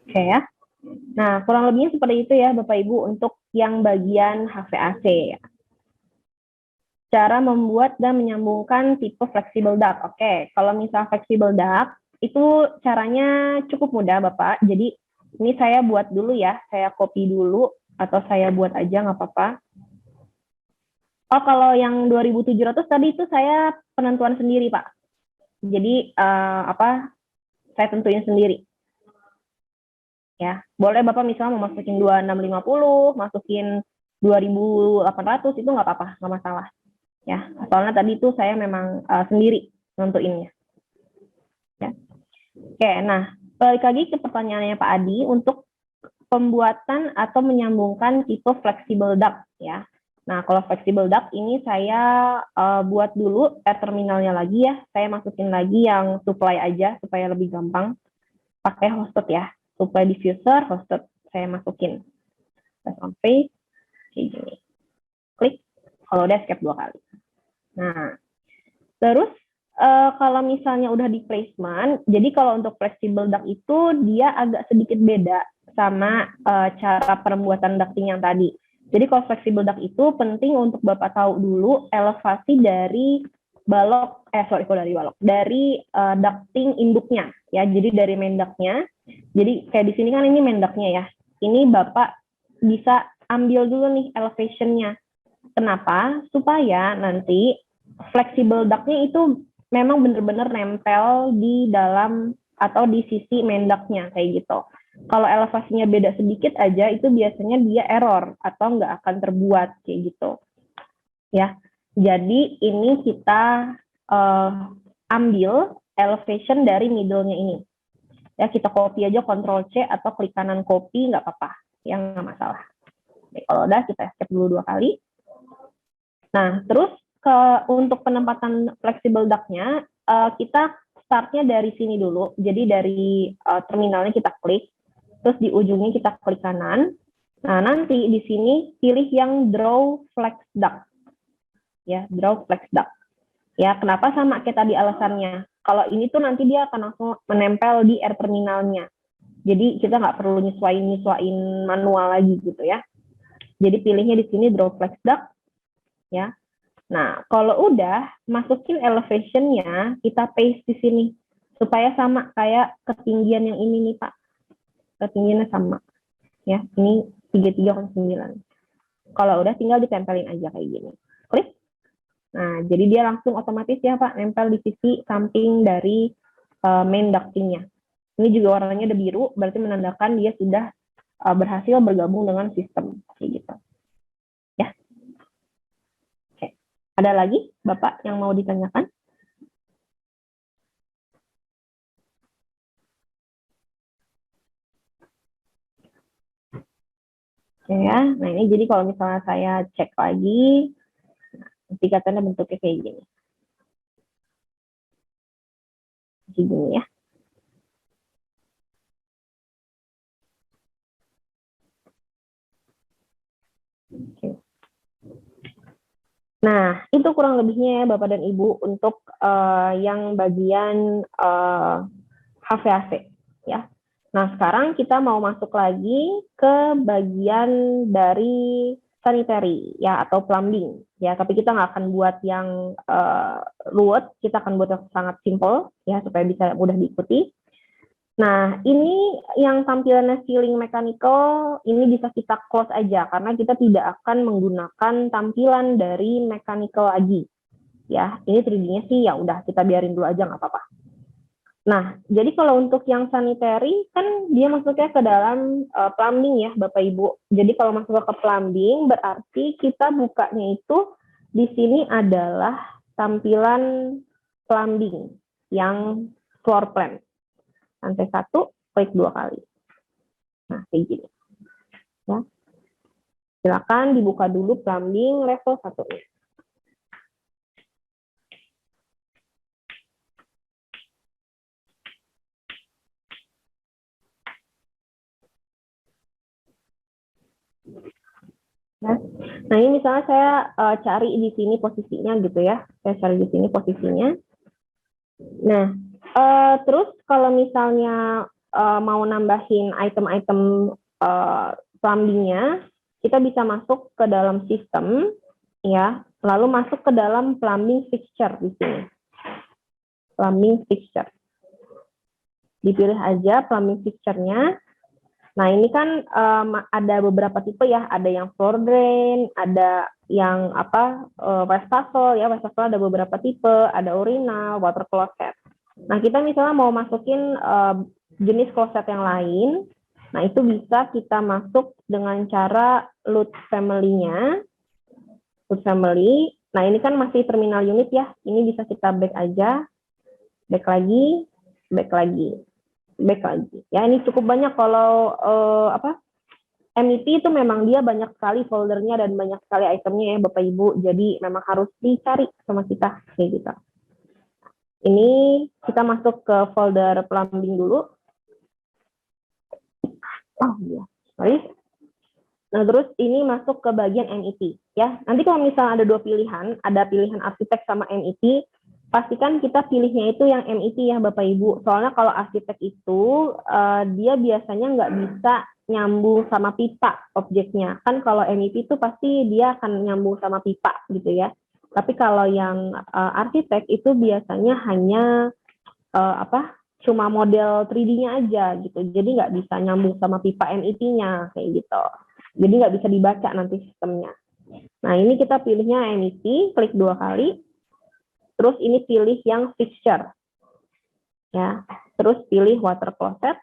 B: Oke ya. Nah, kurang lebihnya seperti itu ya Bapak Ibu untuk yang bagian HVAC ya. Cara membuat dan menyambungkan tipe flexible duct. Oke, kalau misal flexible duct itu caranya cukup mudah Bapak. Jadi ini saya buat dulu ya, saya copy dulu atau saya buat aja nggak apa-apa. Oh, kalau yang 2700 tadi itu saya penentuan sendiri Pak. Jadi saya tentuin sendiri. Ya, boleh Bapak misalnya mau masukin 2650, masukin 2800 itu nggak apa-apa, nggak masalah. Ya, soalnya tadi itu saya memang sendiri nentuinnya. Ya. Oke, nah balik lagi ke pertanyaannya Pak Adi untuk pembuatan atau menyambungkan tipe flexible duct ya. Nah, kalau flexible duct ini saya buat dulu air terminalnya lagi ya. Saya masukin lagi yang supply aja supaya lebih gampang. Pakai hosted ya. Supply diffuser, hosted saya masukin. Press on face, kayak gini. Klik, kalau udah escape 2 kali. Nah, terus kalau misalnya udah di placement, jadi kalau untuk flexible duct itu dia agak sedikit beda sama cara pembuatan ducting yang tadi. Jadi kalau flexible duct itu penting untuk Bapak tahu dulu elevasi dari balok, dari ducting induknya ya. Jadi dari main duct-nya. Jadi kayak di sini kan ini main duct-nya ya. Ini Bapak bisa ambil dulu nih elevation-nya. Kenapa? Supaya nanti flexible duct-nya itu memang benar-benar nempel di dalam atau di sisi main duct-nya kayak gitu. Kalau elevasinya beda sedikit aja itu biasanya dia error atau nggak akan terbuat kayak gitu. Ya, jadi ini kita ambil elevation dari middle-nya ini. Ya, kita copy aja Ctrl C atau klik kanan copy nggak apa-apa, yang nggak masalah. Oke, kalau udah kita escape dulu 2 kali. Nah, terus untuk penempatan flexible duct-nya kita startnya dari sini dulu. Jadi dari terminalnya kita klik, terus di ujungnya kita klik kanan. Nah, nanti di sini pilih yang draw flex duct. Ya, draw flex duct. Ya, kenapa sama kayak tadi alasannya? Kalau ini tuh nanti dia akan langsung menempel di air terminalnya. Jadi kita nggak perlu nyesuaiin manual lagi gitu ya. Jadi pilihnya di sini draw flex duct. Ya. Nah, kalau udah masukin elevation-nya, kita paste di sini supaya sama kayak ketinggian yang ini nih Pak. Ketinggiannya sama. Ya, ini 33,9. Kalau udah tinggal ditempelin aja kayak gini. Klik. Nah, jadi dia langsung otomatis ya Pak, nempel di sisi samping dari main ducting-nya. Ini juga warnanya udah biru, berarti menandakan dia sudah berhasil bergabung dengan sistem. Kayak gitu. Ya. Oke. Ada lagi Bapak yang mau ditanyakan? Oke ya. Nah, ini jadi kalau misalnya saya cek lagi, nanti katanya bentuknya kayak gini. Gini ya. Oke. Nah, itu kurang lebihnya ya Bapak dan Ibu untuk yang bagian HVAC ya. Nah, sekarang kita mau masuk lagi ke bagian dari sanitary ya atau plumbing ya, tapi kita nggak akan buat yang ruwet, kita akan buat yang sangat simple ya supaya bisa mudah diikuti. Nah, ini yang tampilannya ceiling mechanical, ini bisa kita close aja, karena kita tidak akan menggunakan tampilan dari mechanical lagi. Ya, ini 3D-nya sih ya udah kita biarin dulu aja, nggak apa-apa. Nah, jadi kalau untuk yang sanitary, kan dia masuknya ke dalam plumbing ya, Bapak Ibu. Jadi kalau masuk ke plumbing, berarti kita bukanya itu di sini adalah tampilan plumbing yang floor plan. Lantai 1, klik 2 kali. Nah, kayak gini. Ya. Silakan dibuka dulu plumbing level 1-nya. Ya. Nah, ini misalnya saya cari di sini posisinya gitu ya. Saya cari di sini posisinya. Nah, terus kalau misalnya mau nambahin item-item plumbingnya, kita bisa masuk ke dalam sistem, ya, lalu masuk ke dalam plumbing fixture di sini. Plumbing fixture. Dipilih aja plumbing fixture-nya. Nah, ini kan ada beberapa tipe ya, ada yang floor drain, ada yang wastafel ya, wastafel ada beberapa tipe, ada urinal, water closet. Nah, kita misalnya mau masukin jenis closet yang lain, nah itu bisa kita masuk dengan cara load family-nya, load family. Nah, ini kan masih terminal unit ya, ini bisa kita back aja, back lagi, back lagi. Back lagi. Ya, ini cukup banyak kalau MEP itu memang dia banyak sekali foldernya dan banyak sekali itemnya ya Bapak Ibu. Jadi memang harus dicari sama kita kayak gitu. Ini kita masuk ke folder plumbing dulu. Oh iya, sorry. Nah, terus ini masuk ke bagian MEP ya. Nanti kalau misalnya ada 2 pilihan, ada pilihan arsitek sama MEP, pastikan kita pilihnya itu yang MEP ya Bapak Ibu. Soalnya kalau arsitek itu dia biasanya nggak bisa nyambung sama pipa objeknya. Kan kalau MEP itu pasti dia akan nyambung sama pipa gitu ya. Tapi kalau yang arsitek itu biasanya hanya cuma model 3D-nya aja gitu. Jadi nggak bisa nyambung sama pipa MEP-nya kayak gitu. Jadi nggak bisa dibaca nanti sistemnya. Nah, ini kita pilihnya MEP, klik 2 kali. Terus ini pilih yang fixture. Ya. Terus pilih water closet.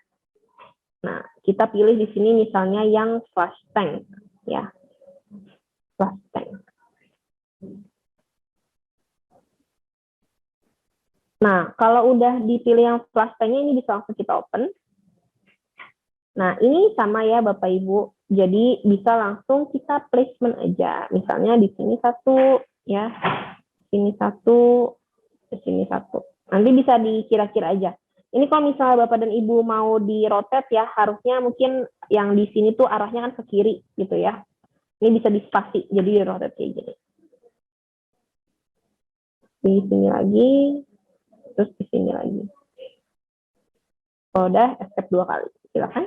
B: Nah, kita pilih di sini misalnya yang flush tank, ya. Flush tank. Nah, kalau udah dipilih yang flush tanknya ini bisa langsung kita open. Nah, ini sama ya Bapak Ibu. Jadi bisa langsung kita placement aja. Misalnya di sini 1, ya. Sini 1, di sini 1. Nanti bisa dikira-kira aja. Ini kalau misalnya Bapak dan Ibu mau di rotate ya, harusnya mungkin yang di sini tuh arahnya kan ke kiri gitu ya. Ini bisa di spasi, jadi di rotate kayak gini. Di sini lagi, terus di sini lagi. Kalau udah, escape 2 kali. Silakan.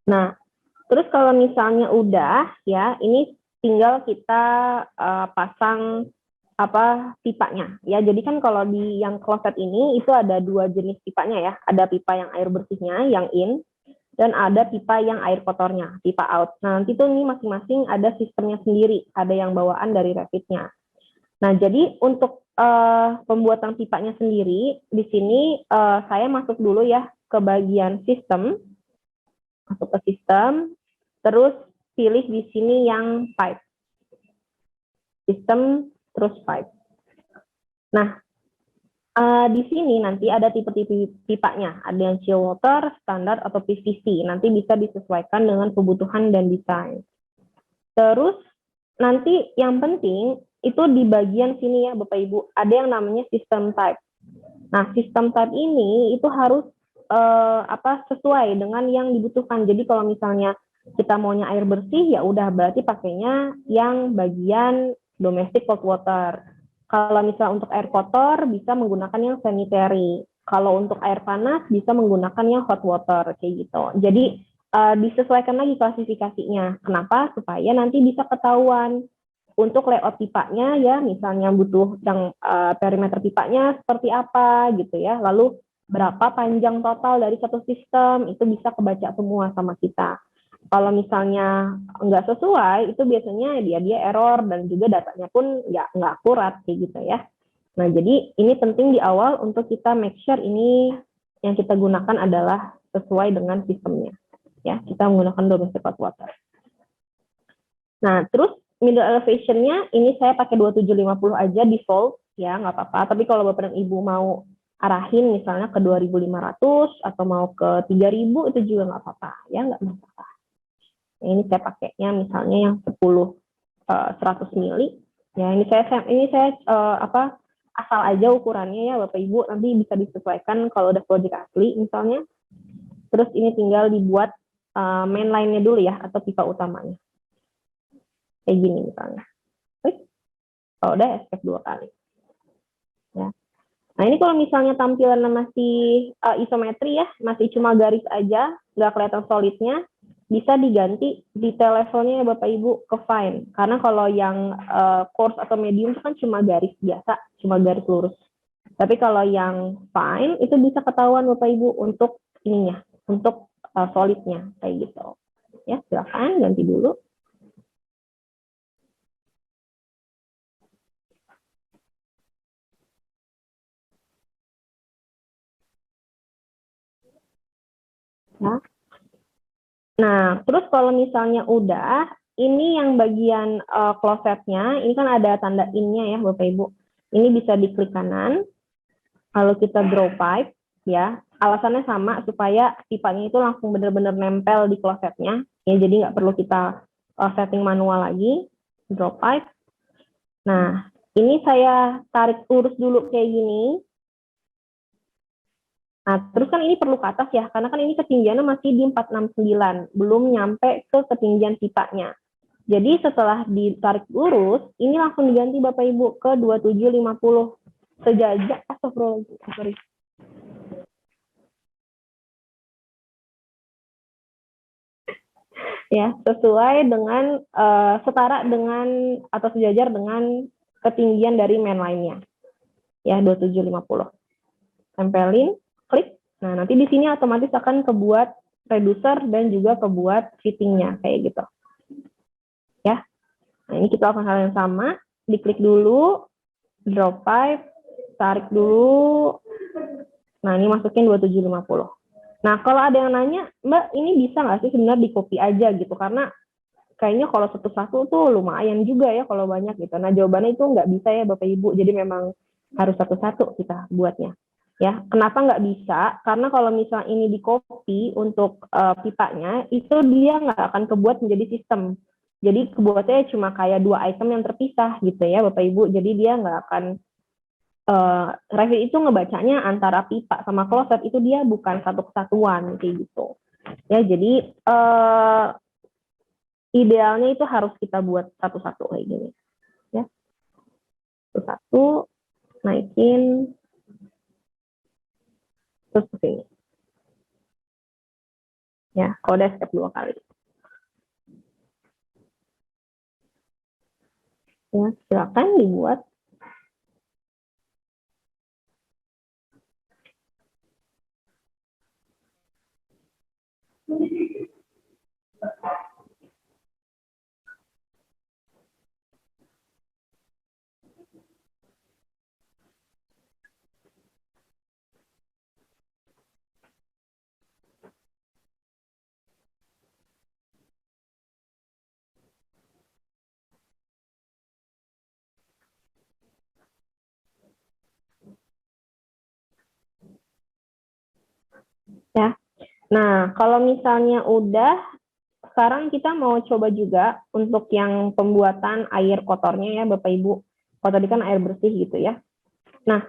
B: Nah, terus kalau misalnya udah ya, ini tinggal kita pasang pipanya ya. Jadi kan kalau di yang kloset ini itu ada 2 jenis pipanya ya. Ada pipa yang air bersihnya yang in, dan ada pipa yang air kotornya, pipa out. Nah, nanti tuh ini masing-masing ada sistemnya sendiri, ada yang bawaan dari Revit-nya. Nah, jadi untuk pembuatan pipanya sendiri, di sini saya masuk dulu ya ke bagian sistem, masuk ke sistem, terus pilih di sini yang pipe. Sistem, terus pipe. Nah, di sini nanti ada tipe-tipe pipanya, ada yang chill water, standar, atau PVC. Nanti bisa disesuaikan dengan kebutuhan dan desain. Terus nanti yang penting itu di bagian sini ya Bapak Ibu, ada yang namanya system type. Nah, system type ini itu harus sesuai dengan yang dibutuhkan. Jadi kalau misalnya kita maunya air bersih, ya udah berarti pakainya yang bagian domestic cold water. Kalau misalnya untuk air kotor, bisa menggunakan yang sanitary. Kalau untuk air panas, bisa menggunakan yang hot water, kayak gitu. Jadi, disesuaikan lagi klasifikasinya. Kenapa? Supaya nanti bisa ketahuan untuk layout pipanya ya, misalnya butuh yang perimeter pipanya seperti apa gitu ya. Lalu berapa panjang total dari satu sistem, itu bisa kebaca semua sama kita. Kalau misalnya nggak sesuai, itu biasanya dia error dan juga datanya pun nggak akurat kayak gitu ya. Nah, jadi ini penting di awal untuk kita make sure ini yang kita gunakan adalah sesuai dengan sistemnya. Ya, kita menggunakan domestic hot water. Nah, terus middle elevation-nya ini saya pakai 2750 aja default ya, nggak apa-apa. Tapi kalau Bapak dan Ibu mau arahin misalnya ke 2500 atau mau ke 3000 itu juga nggak apa-apa ya, nggak masalah. Nah, ini saya pakainya misalnya yang 100 mili. Ya, ini saya asal aja ukurannya ya Bapak Ibu, nanti bisa disesuaikan kalau udah project asli misalnya. Terus ini tinggal dibuat main line-nya dulu ya, atau pipa utamanya. Kayak gini misalnya. Kalau udah escape 2 kali. Ya. Nah, ini kalau misalnya tampilannya masih isometri ya, masih cuma garis aja, nggak kelihatan solidnya, bisa diganti detail levelnya ya Bapak Ibu ke fine. Karena kalau yang coarse atau medium itu kan cuma garis biasa, cuma garis lurus. Tapi kalau yang fine itu bisa ketahuan Bapak Ibu untuk ininya, untuk solidnya kayak gitu. Ya, silakan ganti dulu. Ya. Nah, terus kalau misalnya udah, ini yang bagian klosetnya, ini kan ada tanda in-nya ya Bapak Ibu. Ini bisa diklik kanan, lalu kita draw pipe, ya. Alasannya sama, supaya pipanya itu langsung benar-benar nempel di klosetnya, ya, jadi nggak perlu kita setting manual lagi, draw pipe. Nah, ini saya tarik lurus dulu kayak gini. Nah, terus kan ini perlu ke atas ya, karena kan ini ketinggiannya masih di 469, belum nyampe ke ketinggian pipanya. Jadi setelah ditarik lurus, ini langsung diganti Bapak Ibu ke 2750. Sejajar, sorry. Ya, sesuai dengan, setara dengan, atau sejajar dengan ketinggian dari main line-nya. Ya, 2750. Tempelin, klik. Nah, nanti di sini otomatis akan kebuat reducer dan juga kebuat fittingnya kayak gitu. Ya. Nah, ini kita lakukan hal yang sama, diklik dulu, drop pipe, tarik dulu. Nah, ini masukin 2750. Nah, kalau ada yang nanya, Mbak, ini bisa nggak sih sebenarnya di copy aja gitu? Karena kayaknya kalau satu-satu tuh lumayan juga ya kalau banyak gitu. Nah, jawabannya itu nggak bisa ya Bapak Ibu. Jadi memang harus satu-satu kita buatnya. Ya, kenapa nggak bisa? Karena kalau misalnya ini di copy untuk pipanya, itu dia nggak akan kebuat menjadi sistem. Jadi kebuatnya cuma kayak dua item yang terpisah gitu ya Bapak Ibu. Jadi dia nggak akan Revit itu ngebacanya antara pipa sama kloset itu dia bukan satu kesatuan kayak gitu. Ya, jadi idealnya itu harus kita buat satu-satu kayak gini. Ya, satu-satu naikin terus ke sini. Ya, kode step 2 kali. Ya, silakan dibuat. Ya. Nah, kalau misalnya udah, sekarang kita mau coba juga untuk yang pembuatan air kotornya ya Bapak Ibu. Kalau tadi kan air bersih gitu ya. Nah,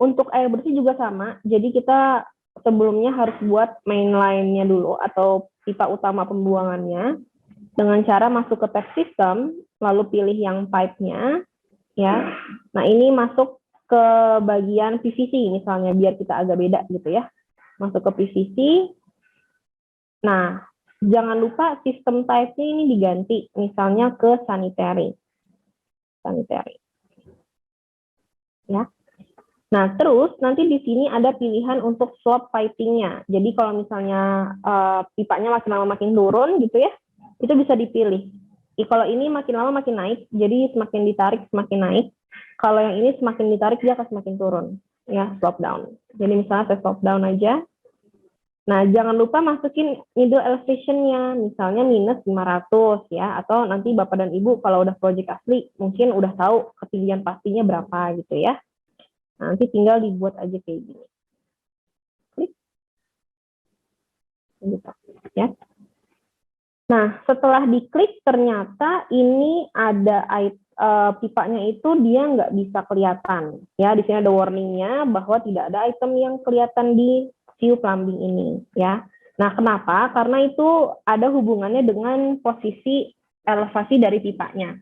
B: untuk air bersih juga sama. Jadi kita sebelumnya harus buat main line-nya dulu atau pipa utama pembuangannya dengan cara masuk ke tap system, lalu pilih yang pipe-nya ya. Nah, ini masuk ke bagian PVC misalnya biar kita agak beda gitu ya. Masuk ke PVC. Nah, jangan lupa sistem type-nya ini diganti misalnya ke sanitary. Sanitary. Ya. Nah, terus nanti di sini ada pilihan untuk slope piping-nya. Jadi kalau misalnya pipanya makin lama makin turun gitu ya, itu bisa dipilih. Kalau ini makin lama makin naik, jadi semakin ditarik semakin naik. Kalau yang ini semakin ditarik dia akan semakin turun. Ya, slope down. Jadi misalnya saya slope down aja. Nah, jangan lupa masukin middle elevation-nya, misalnya minus 500 ya, atau nanti Bapak dan Ibu kalau udah project asli, mungkin udah tahu ketinggian pastinya berapa gitu ya. Nanti tinggal dibuat aja kayak gini. Klik. Gitu, ya. Nah, setelah diklik ternyata ini ada pipanya itu dia nggak bisa kelihatan. Ya, di sini ada warningnya bahwa tidak ada item yang kelihatan di view plumbing ini. Ya. Nah, kenapa? Karena itu ada hubungannya dengan posisi elevasi dari pipanya.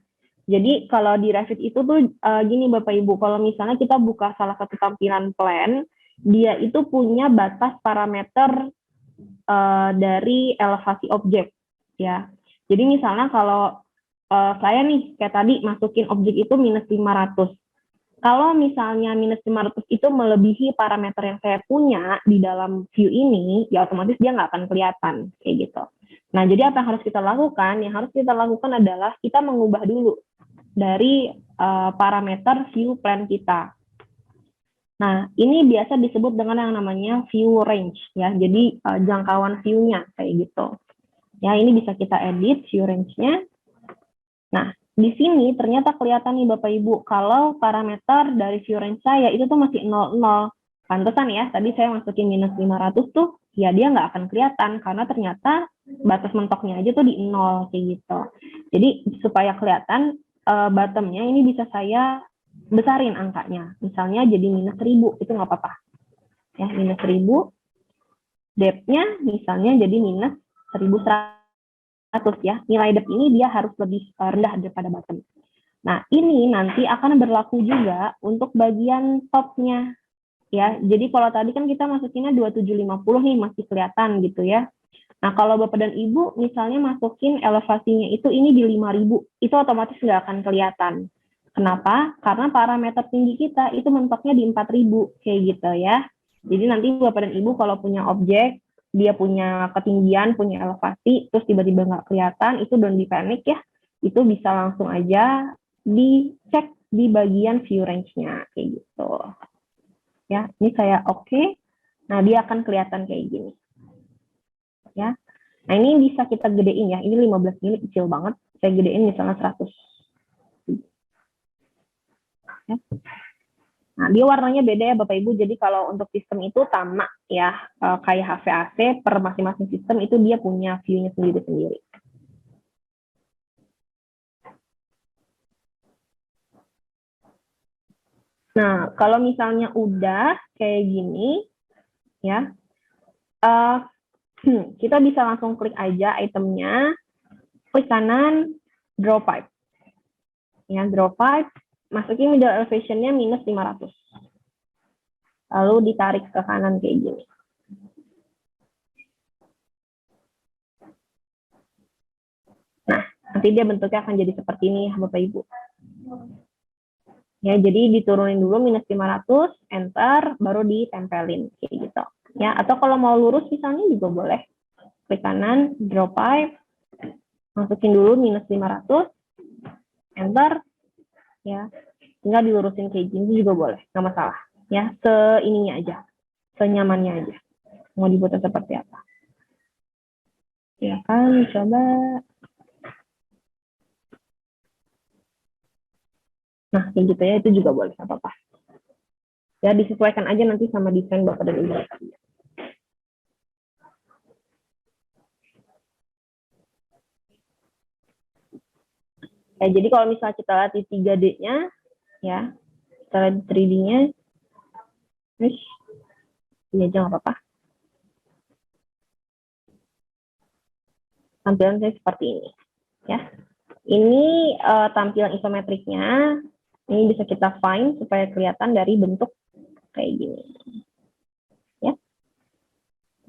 B: Jadi kalau di Revit itu tuh gini Bapak Ibu, kalau misalnya kita buka salah satu tampilan plan, dia itu punya batas parameter dari elevasi objek, ya. Jadi misalnya kalau saya nih kayak tadi masukin objek itu minus 500. Kalau misalnya minus 500 itu melebihi parameter yang saya punya di dalam view ini, ya otomatis dia nggak akan kelihatan kayak gitu. Nah, jadi apa yang harus kita lakukan? Yang harus kita lakukan adalah kita mengubah dulu dari parameter view plan kita. Nah, ini biasa disebut dengan yang namanya view range ya. Jadi jangkauan view-nya kayak gitu. Ya, ini bisa kita edit view range-nya. Nah, di sini ternyata kelihatan nih Bapak Ibu kalau parameter dari view range saya itu tuh masih 00. Pantesan ya, tadi saya masukin minus 500 tuh, ya dia nggak akan kelihatan karena ternyata batas mentoknya aja tuh di 0 kayak gitu. Jadi supaya kelihatan bottomnya ini bisa saya besarin angkanya. Misalnya jadi minus 1000, itu nggak apa-apa. Ya, minus 1000. Depth-nya misalnya jadi minus 1100 ya. Nilai depth ini dia harus lebih rendah daripada bottom. Nah, ini nanti akan berlaku juga untuk bagian top-nya. Ya, jadi kalau tadi kan kita masukinnya 2750 nih, masih kelihatan gitu ya. Nah, kalau Bapak dan Ibu misalnya masukin elevasinya itu ini di 5000, itu otomatis nggak akan kelihatan. Kenapa? Karena parameter tinggi kita itu mentoknya di 4000, kayak gitu ya. Jadi nanti Bapak dan Ibu kalau punya objek, dia punya ketinggian, punya elevasi, terus tiba-tiba nggak kelihatan, itu don't be panic ya. itu bisa langsung aja dicek di bagian view range-nya kayak gitu. Ya, ini saya oke. Nah, dia akan kelihatan kayak gini. Ya. Nah, ini bisa kita gedein ya. Ini 15 mili kecil banget. Saya gedein misalnya 100. Ya. Nah, dia warnanya beda ya Bapak Ibu. Jadi kalau untuk sistem itu sama ya, kayak HVAC per masing-masing sistem itu dia punya view-nya sendiri-sendiri. Nah, kalau misalnya udah kayak gini, ya, kita bisa langsung klik aja itemnya, klik kanan, draw pipe. Ya, draw pipe, masukin middle elevation-nya minus 500. Lalu ditarik ke kanan kayak gini. Nah, nanti dia bentuknya akan jadi seperti ini ya Bapak Ibu. Ya, jadi diturunin dulu minus 500, enter, baru ditempelin kayak gitu. Ya, atau kalau mau lurus misalnya juga boleh. Klik kanan, draw pipe, masukin dulu minus 500, enter, ya, tinggal dilurusin kayak gini juga boleh, nggak masalah. Ya, seininya aja, senyamannya aja. Mau dibuatnya seperti apa? Ya kan, coba. Nah, kayak gitu ya, itu juga boleh, apa-apa. Ya, disesuaikan aja nanti sama desain Bapak dan Ibu. Ya, jadi kalau misalnya kita lihat di 3D-nya, ya, kita lihat di 3D-nya, ini aja nggak apa-apa. Tampilan saya seperti ini. Ya, ini tampilan isometriknya. Ini bisa kita find supaya kelihatan dari bentuk kayak gini. Ya,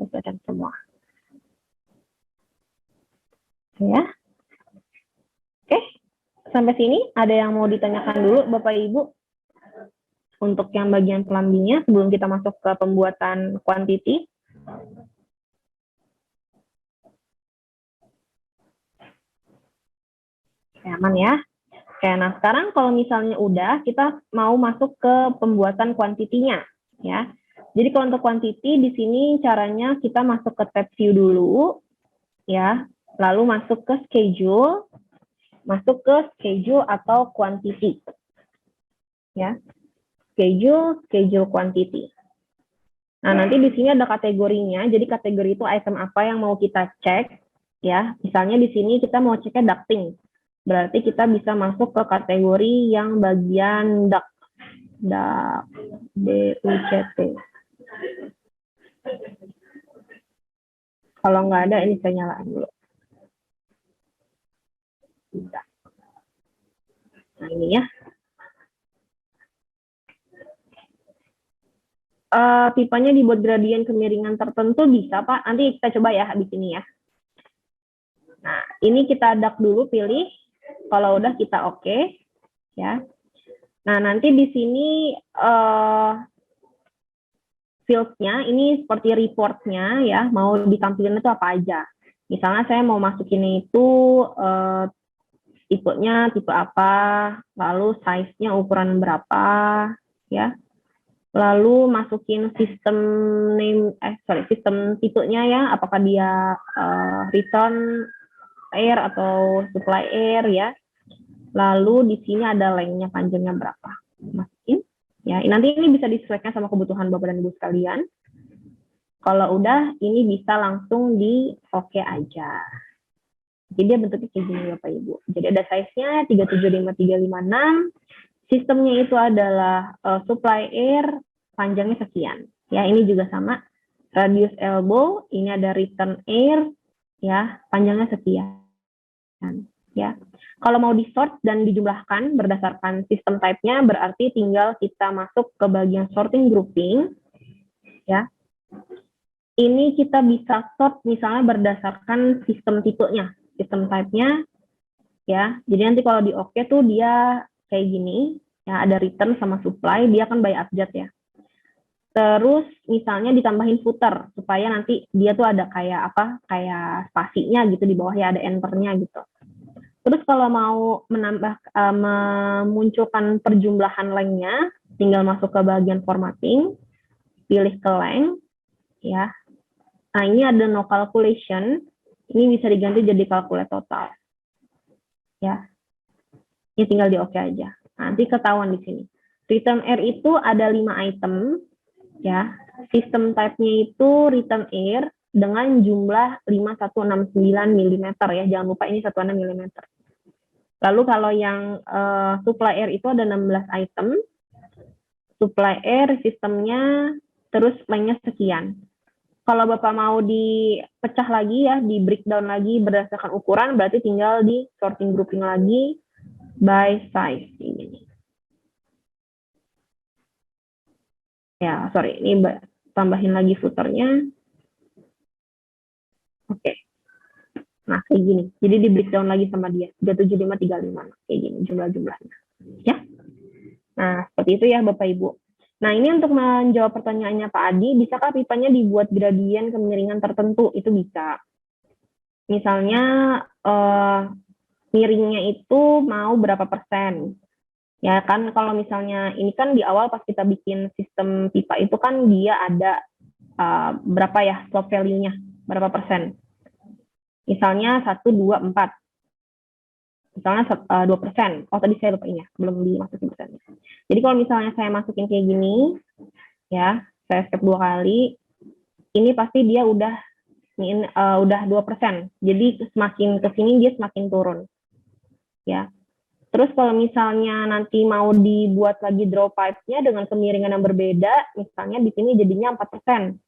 B: kelihatan semua. Ya, oke. Sampai sini ada yang mau ditanyakan dulu Bapak Ibu untuk yang bagian plumbingnya sebelum kita masuk ke pembuatan quantity. Aman ya. Oke, nah sekarang kalau misalnya udah, kita mau masuk ke pembuatan kuantitinya, ya. Jadi kalau untuk quantity di sini caranya kita masuk ke tab view dulu, ya. Lalu masuk ke schedule atau quantity, ya. Schedule quantity. Nah nanti di sini ada kategorinya. Jadi kategori itu item apa yang mau kita cek, ya. Misalnya di sini kita mau ceknya ducting. Berarti kita bisa masuk ke kategori yang bagian duct, D-U-C-T. Kalau nggak ada, ini saya nyalain dulu. Nah ini ya. Pipanya dibuat gradien kemiringan tertentu bisa Pak. Nanti kita coba ya habis ini ya. Nah ini kita duct dulu pilih. Kalau udah kita oke, ya. Nah nanti di sini field-nya ini seperti report-nya ya, mau ditampilkan itu apa aja. Misalnya saya mau masukin itu tipenya tipe apa, lalu size-nya ukuran berapa, ya. Lalu masukin sistem sistem tipenya ya, apakah dia return air atau supply air ya. Lalu di sini ada lengthnya panjangnya berapa. Masukin. Ya, nanti ini bisa disesuaikan sama kebutuhan Bapak dan Ibu sekalian. Kalau udah, ini bisa langsung di oke aja. Jadi dia bentuknya kayak gini Bapak Ibu. Jadi ada size-nya 375356. Sistemnya itu adalah supply air, panjangnya sekian. Ya, ini juga sama. Radius elbow, ini ada return air, ya, panjangnya sekian. Ya. Kalau mau di-sort dan dijumlahkan berdasarkan sistem type-nya, berarti tinggal kita masuk ke bagian sorting grouping. Ya. Ini kita bisa sort misalnya berdasarkan sistem tipenya, sistem type-nya. Ya. Jadi nanti kalau di OK tuh dia kayak gini, ya ada return sama supply, dia akan by abjad ya. Terus misalnya ditambahin footer supaya nanti dia tuh ada kayak apa? Kayak spasinya gitu di bawah ya, ada enter-nya gitu. Terus kalau mau memunculkan perjumlahan lengthnya, tinggal masuk ke bagian formatting, pilih ke length, ya. Nah, ini ada no calculation, ini bisa diganti jadi calculate total, ya. Ini tinggal di oke aja. Nanti ketahuan di sini. Return air itu ada 5 item, ya. Sistem type-nya itu return air dengan jumlah 5169 mm ya. Jangan lupa ini 16 mm. Lalu kalau yang supply air itu ada 16 item. Supply air sistemnya terus lengthnya sekian. Kalau Bapak mau dipecah lagi ya, di breakdown lagi berdasarkan ukuran, berarti tinggal di sorting grouping lagi by size ini. Ya, sorry, ini tambahin lagi footernya. Oke. Nah, kayak gini. Jadi di breakdown lagi sama dia. 37535. Kayak gini jumlah-jumlahnya. Ya. Nah, seperti itu ya Bapak Ibu. Nah, ini untuk menjawab pertanyaannya Pak Adi, bisakah pipanya dibuat gradien kemiringan tertentu? Itu bisa. Misalnya, miringnya itu mau berapa persen? Ya kan, kalau misalnya ini kan di awal pas kita bikin sistem pipa itu kan dia ada berapa ya slope value-nya, berapa persen. Misalnya 1, 2, 4. Misalnya 2%. Oh, tadi saya lupa ini ya, belum dimasukin persennya. Jadi kalau misalnya saya masukin kayak gini, ya, saya step 2 kali, ini pasti dia udah 2%. Jadi semakin ke sini dia semakin turun. Ya. Terus kalau misalnya nanti mau dibuat lagi draw pipe-nya dengan kemiringan yang berbeda, misalnya di sini jadinya 4%.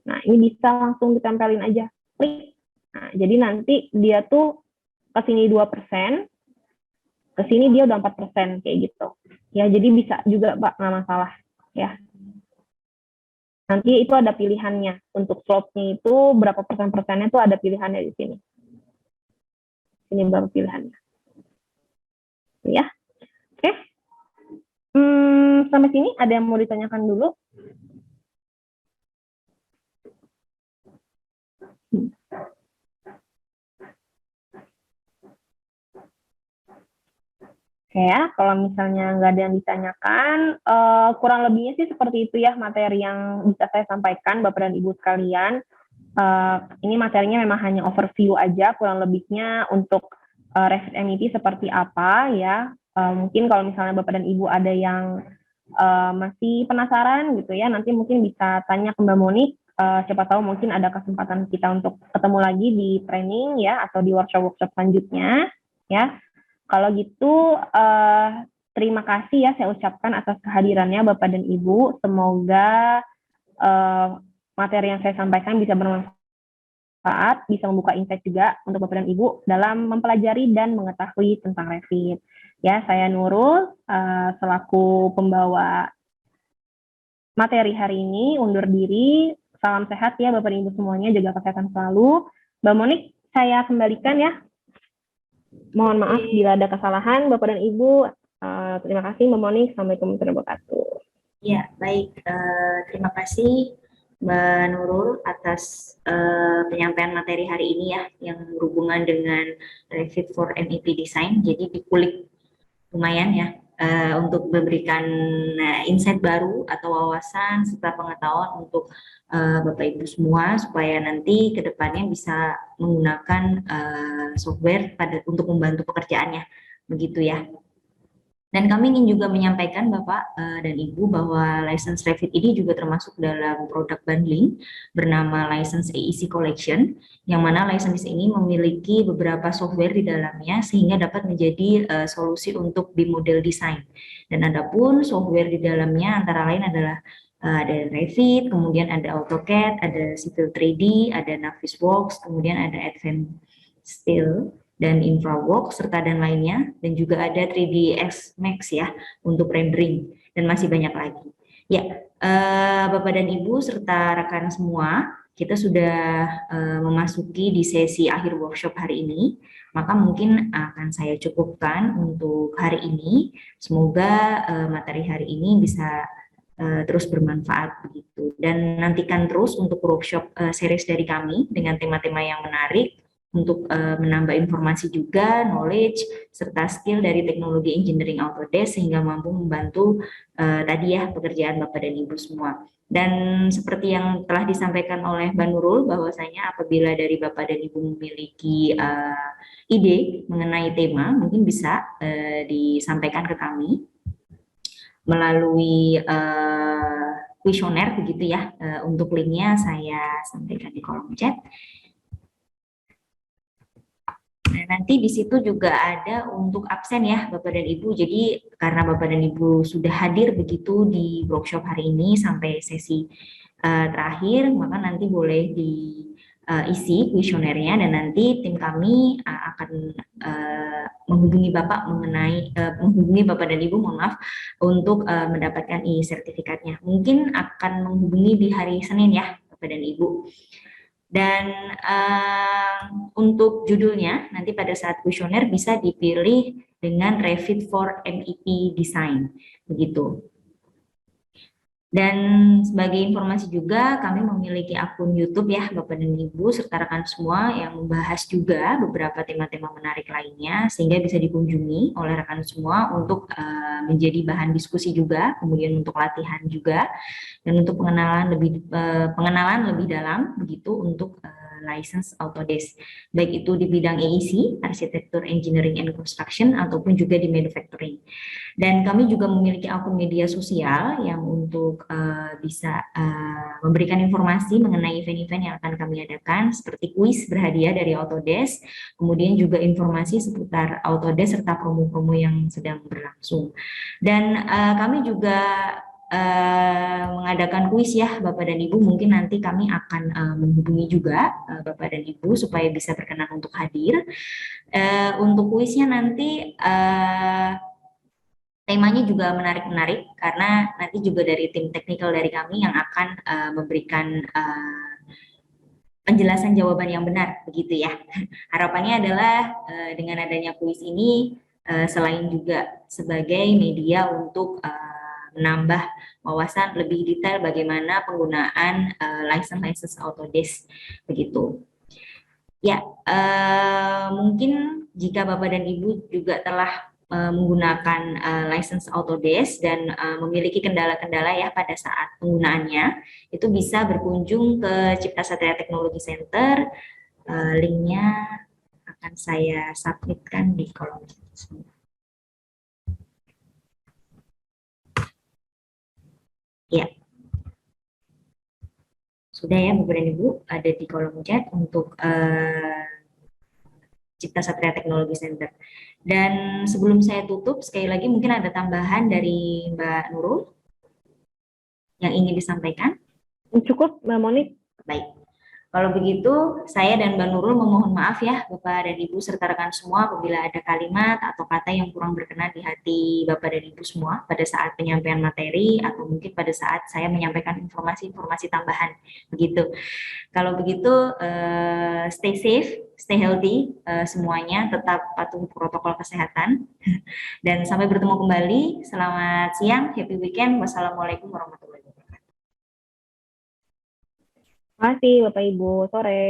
B: Nah, ini bisa langsung ditempelin aja. Klik. Nah, jadi nanti dia tuh ke sini 2%, ke sini dia udah 4%, kayak gitu. Ya, jadi bisa juga, Pak, nggak masalah. Ya. Nanti itu ada pilihannya. Untuk slope-nya itu berapa persennya itu ada pilihannya di sini. Ini baru pilihannya. Ya. Oke. Sampai sini ada yang mau ditanyakan dulu? Oke ya, kalau misalnya nggak ada yang ditanyakan, kurang lebihnya sih seperti itu ya materi yang bisa saya sampaikan Bapak dan Ibu sekalian. Ini materinya memang hanya overview aja, kurang lebihnya untuk Revit MEP seperti apa ya. Mungkin kalau misalnya Bapak dan Ibu ada yang masih penasaran gitu ya, nanti mungkin bisa tanya ke Mbak Monik. Siapa tahu mungkin ada kesempatan kita untuk ketemu lagi di training ya atau di workshop-workshop selanjutnya ya. Kalau gitu terima kasih ya saya ucapkan atas kehadirannya Bapak dan Ibu. Semoga materi yang saya sampaikan bisa bermanfaat, bisa membuka insight juga untuk Bapak dan Ibu dalam mempelajari dan mengetahui tentang Revit. Ya, saya Nurul selaku pembawa materi hari ini undur diri. Salam sehat ya Bapak dan Ibu semuanya, jaga kesehatan selalu. Mbak Monik, saya kembalikan ya. Mohon maaf bila ada kesalahan Bapak dan Ibu. Terima kasih Mbak Monik. Assalamualaikum warahmatullahi wabarakatuh.
A: Ya, baik. Terima kasih Mbak Nurul atas penyampaian materi hari ini ya, yang berhubungan dengan Revit for MEP Design. Jadi dikulik lumayan ya, untuk memberikan insight baru atau wawasan serta pengetahuan untuk Bapak Ibu semua supaya nanti ke depannya bisa menggunakan software untuk membantu pekerjaannya, begitu ya. Dan kami ingin juga menyampaikan Bapak dan Ibu bahwa license Revit ini juga termasuk dalam produk bundling bernama License AEC Collection, yang mana license ini memiliki beberapa software di dalamnya sehingga dapat menjadi solusi untuk BIM model design. Dan adapun software di dalamnya antara lain adalah ada Revit, kemudian ada AutoCAD, ada Civil 3D, ada Navisworks, kemudian ada Advanced Steel dan InfraWorks serta dan lainnya, dan juga ada 3ds Max ya untuk rendering, dan masih banyak lagi. Ya, Bapak dan Ibu serta rekan semua, kita sudah memasuki di sesi akhir workshop hari ini, maka mungkin akan saya cukupkan untuk hari ini. Semoga materi hari ini bisa terus bermanfaat begitu, dan nantikan terus untuk workshop series dari kami dengan tema-tema yang menarik untuk menambah informasi juga, knowledge, serta skill dari teknologi engineering Autodesk sehingga mampu membantu tadi ya pekerjaan Bapak dan Ibu semua. Dan seperti yang telah disampaikan oleh Mbak Nurul, bahwasanya apabila dari Bapak dan Ibu memiliki ide mengenai tema, mungkin bisa disampaikan ke kami melalui kuesioner begitu ya. Untuk linknya saya sampaikan di kolom chat. Nah, nanti di situ juga ada untuk absen ya Bapak dan Ibu. Jadi karena Bapak dan Ibu sudah hadir begitu di workshop hari ini sampai sesi terakhir, maka nanti boleh diisi kuesionernya dan nanti tim kami akan menghubungi Bapak menghubungi Bapak dan Ibu, mohon maaf, untuk mendapatkan sertifikatnya. Mungkin akan menghubungi di hari Senin ya Bapak dan Ibu. Dan untuk judulnya nanti pada saat kuesioner bisa dipilih dengan Revit for MEP Design begitu. Dan sebagai informasi juga kami memiliki akun YouTube ya Bapak dan Ibu serta rekan semua yang membahas juga beberapa tema-tema menarik lainnya sehingga bisa dikunjungi oleh rekan semua untuk menjadi bahan diskusi juga, kemudian untuk latihan juga dan untuk pengenalan lebih dalam begitu untuk license Autodesk, baik itu di bidang AEC, Arsitektur, Engineering and Construction, ataupun juga di manufacturing. Dan kami juga memiliki akun media sosial yang untuk bisa memberikan informasi mengenai event-event yang akan kami adakan, seperti kuis berhadiah dari Autodesk, kemudian juga informasi seputar Autodesk serta promo-promo yang sedang berlangsung. Dan kami juga mengadakan kuis ya Bapak dan Ibu, mungkin nanti kami akan menghubungi juga Bapak dan Ibu supaya bisa berkenan untuk hadir. Untuk kuisnya nanti temanya juga menarik-menarik karena nanti juga dari tim teknikal dari kami yang akan memberikan penjelasan jawaban yang benar begitu ya. Harapannya adalah dengan adanya kuis ini selain juga sebagai media untuk menambah wawasan lebih detail bagaimana penggunaan license Autodesk begitu. Ya, mungkin jika Bapak dan Ibu juga telah menggunakan license Autodesk dan memiliki kendala-kendala ya pada saat penggunaannya, itu bisa berkunjung ke Cipta Satria Technology Center. Linknya akan saya submitkan di kolom chat. Ya, sudah ya Bapak dan Ibu, ada di kolom chat untuk Cipta Satria Technology Center. Dan sebelum saya tutup, sekali lagi mungkin ada tambahan dari Mbak Nurul yang ingin disampaikan?
B: Cukup, Mbak Monik.
A: Baik. Kalau begitu, saya dan Mbak Nurul memohon maaf ya Bapak dan Ibu serta rekan semua apabila ada kalimat atau kata yang kurang berkenan di hati Bapak dan Ibu semua pada saat penyampaian materi atau mungkin pada saat saya menyampaikan informasi-informasi tambahan. Begitu. Kalau begitu, stay safe, stay healthy semuanya, tetap patuhi protokol kesehatan. Dan sampai bertemu kembali. Selamat siang, happy weekend. Wassalamualaikum warahmatullahi wabarakatuh.
B: Terima kasih Bapak Ibu, sore.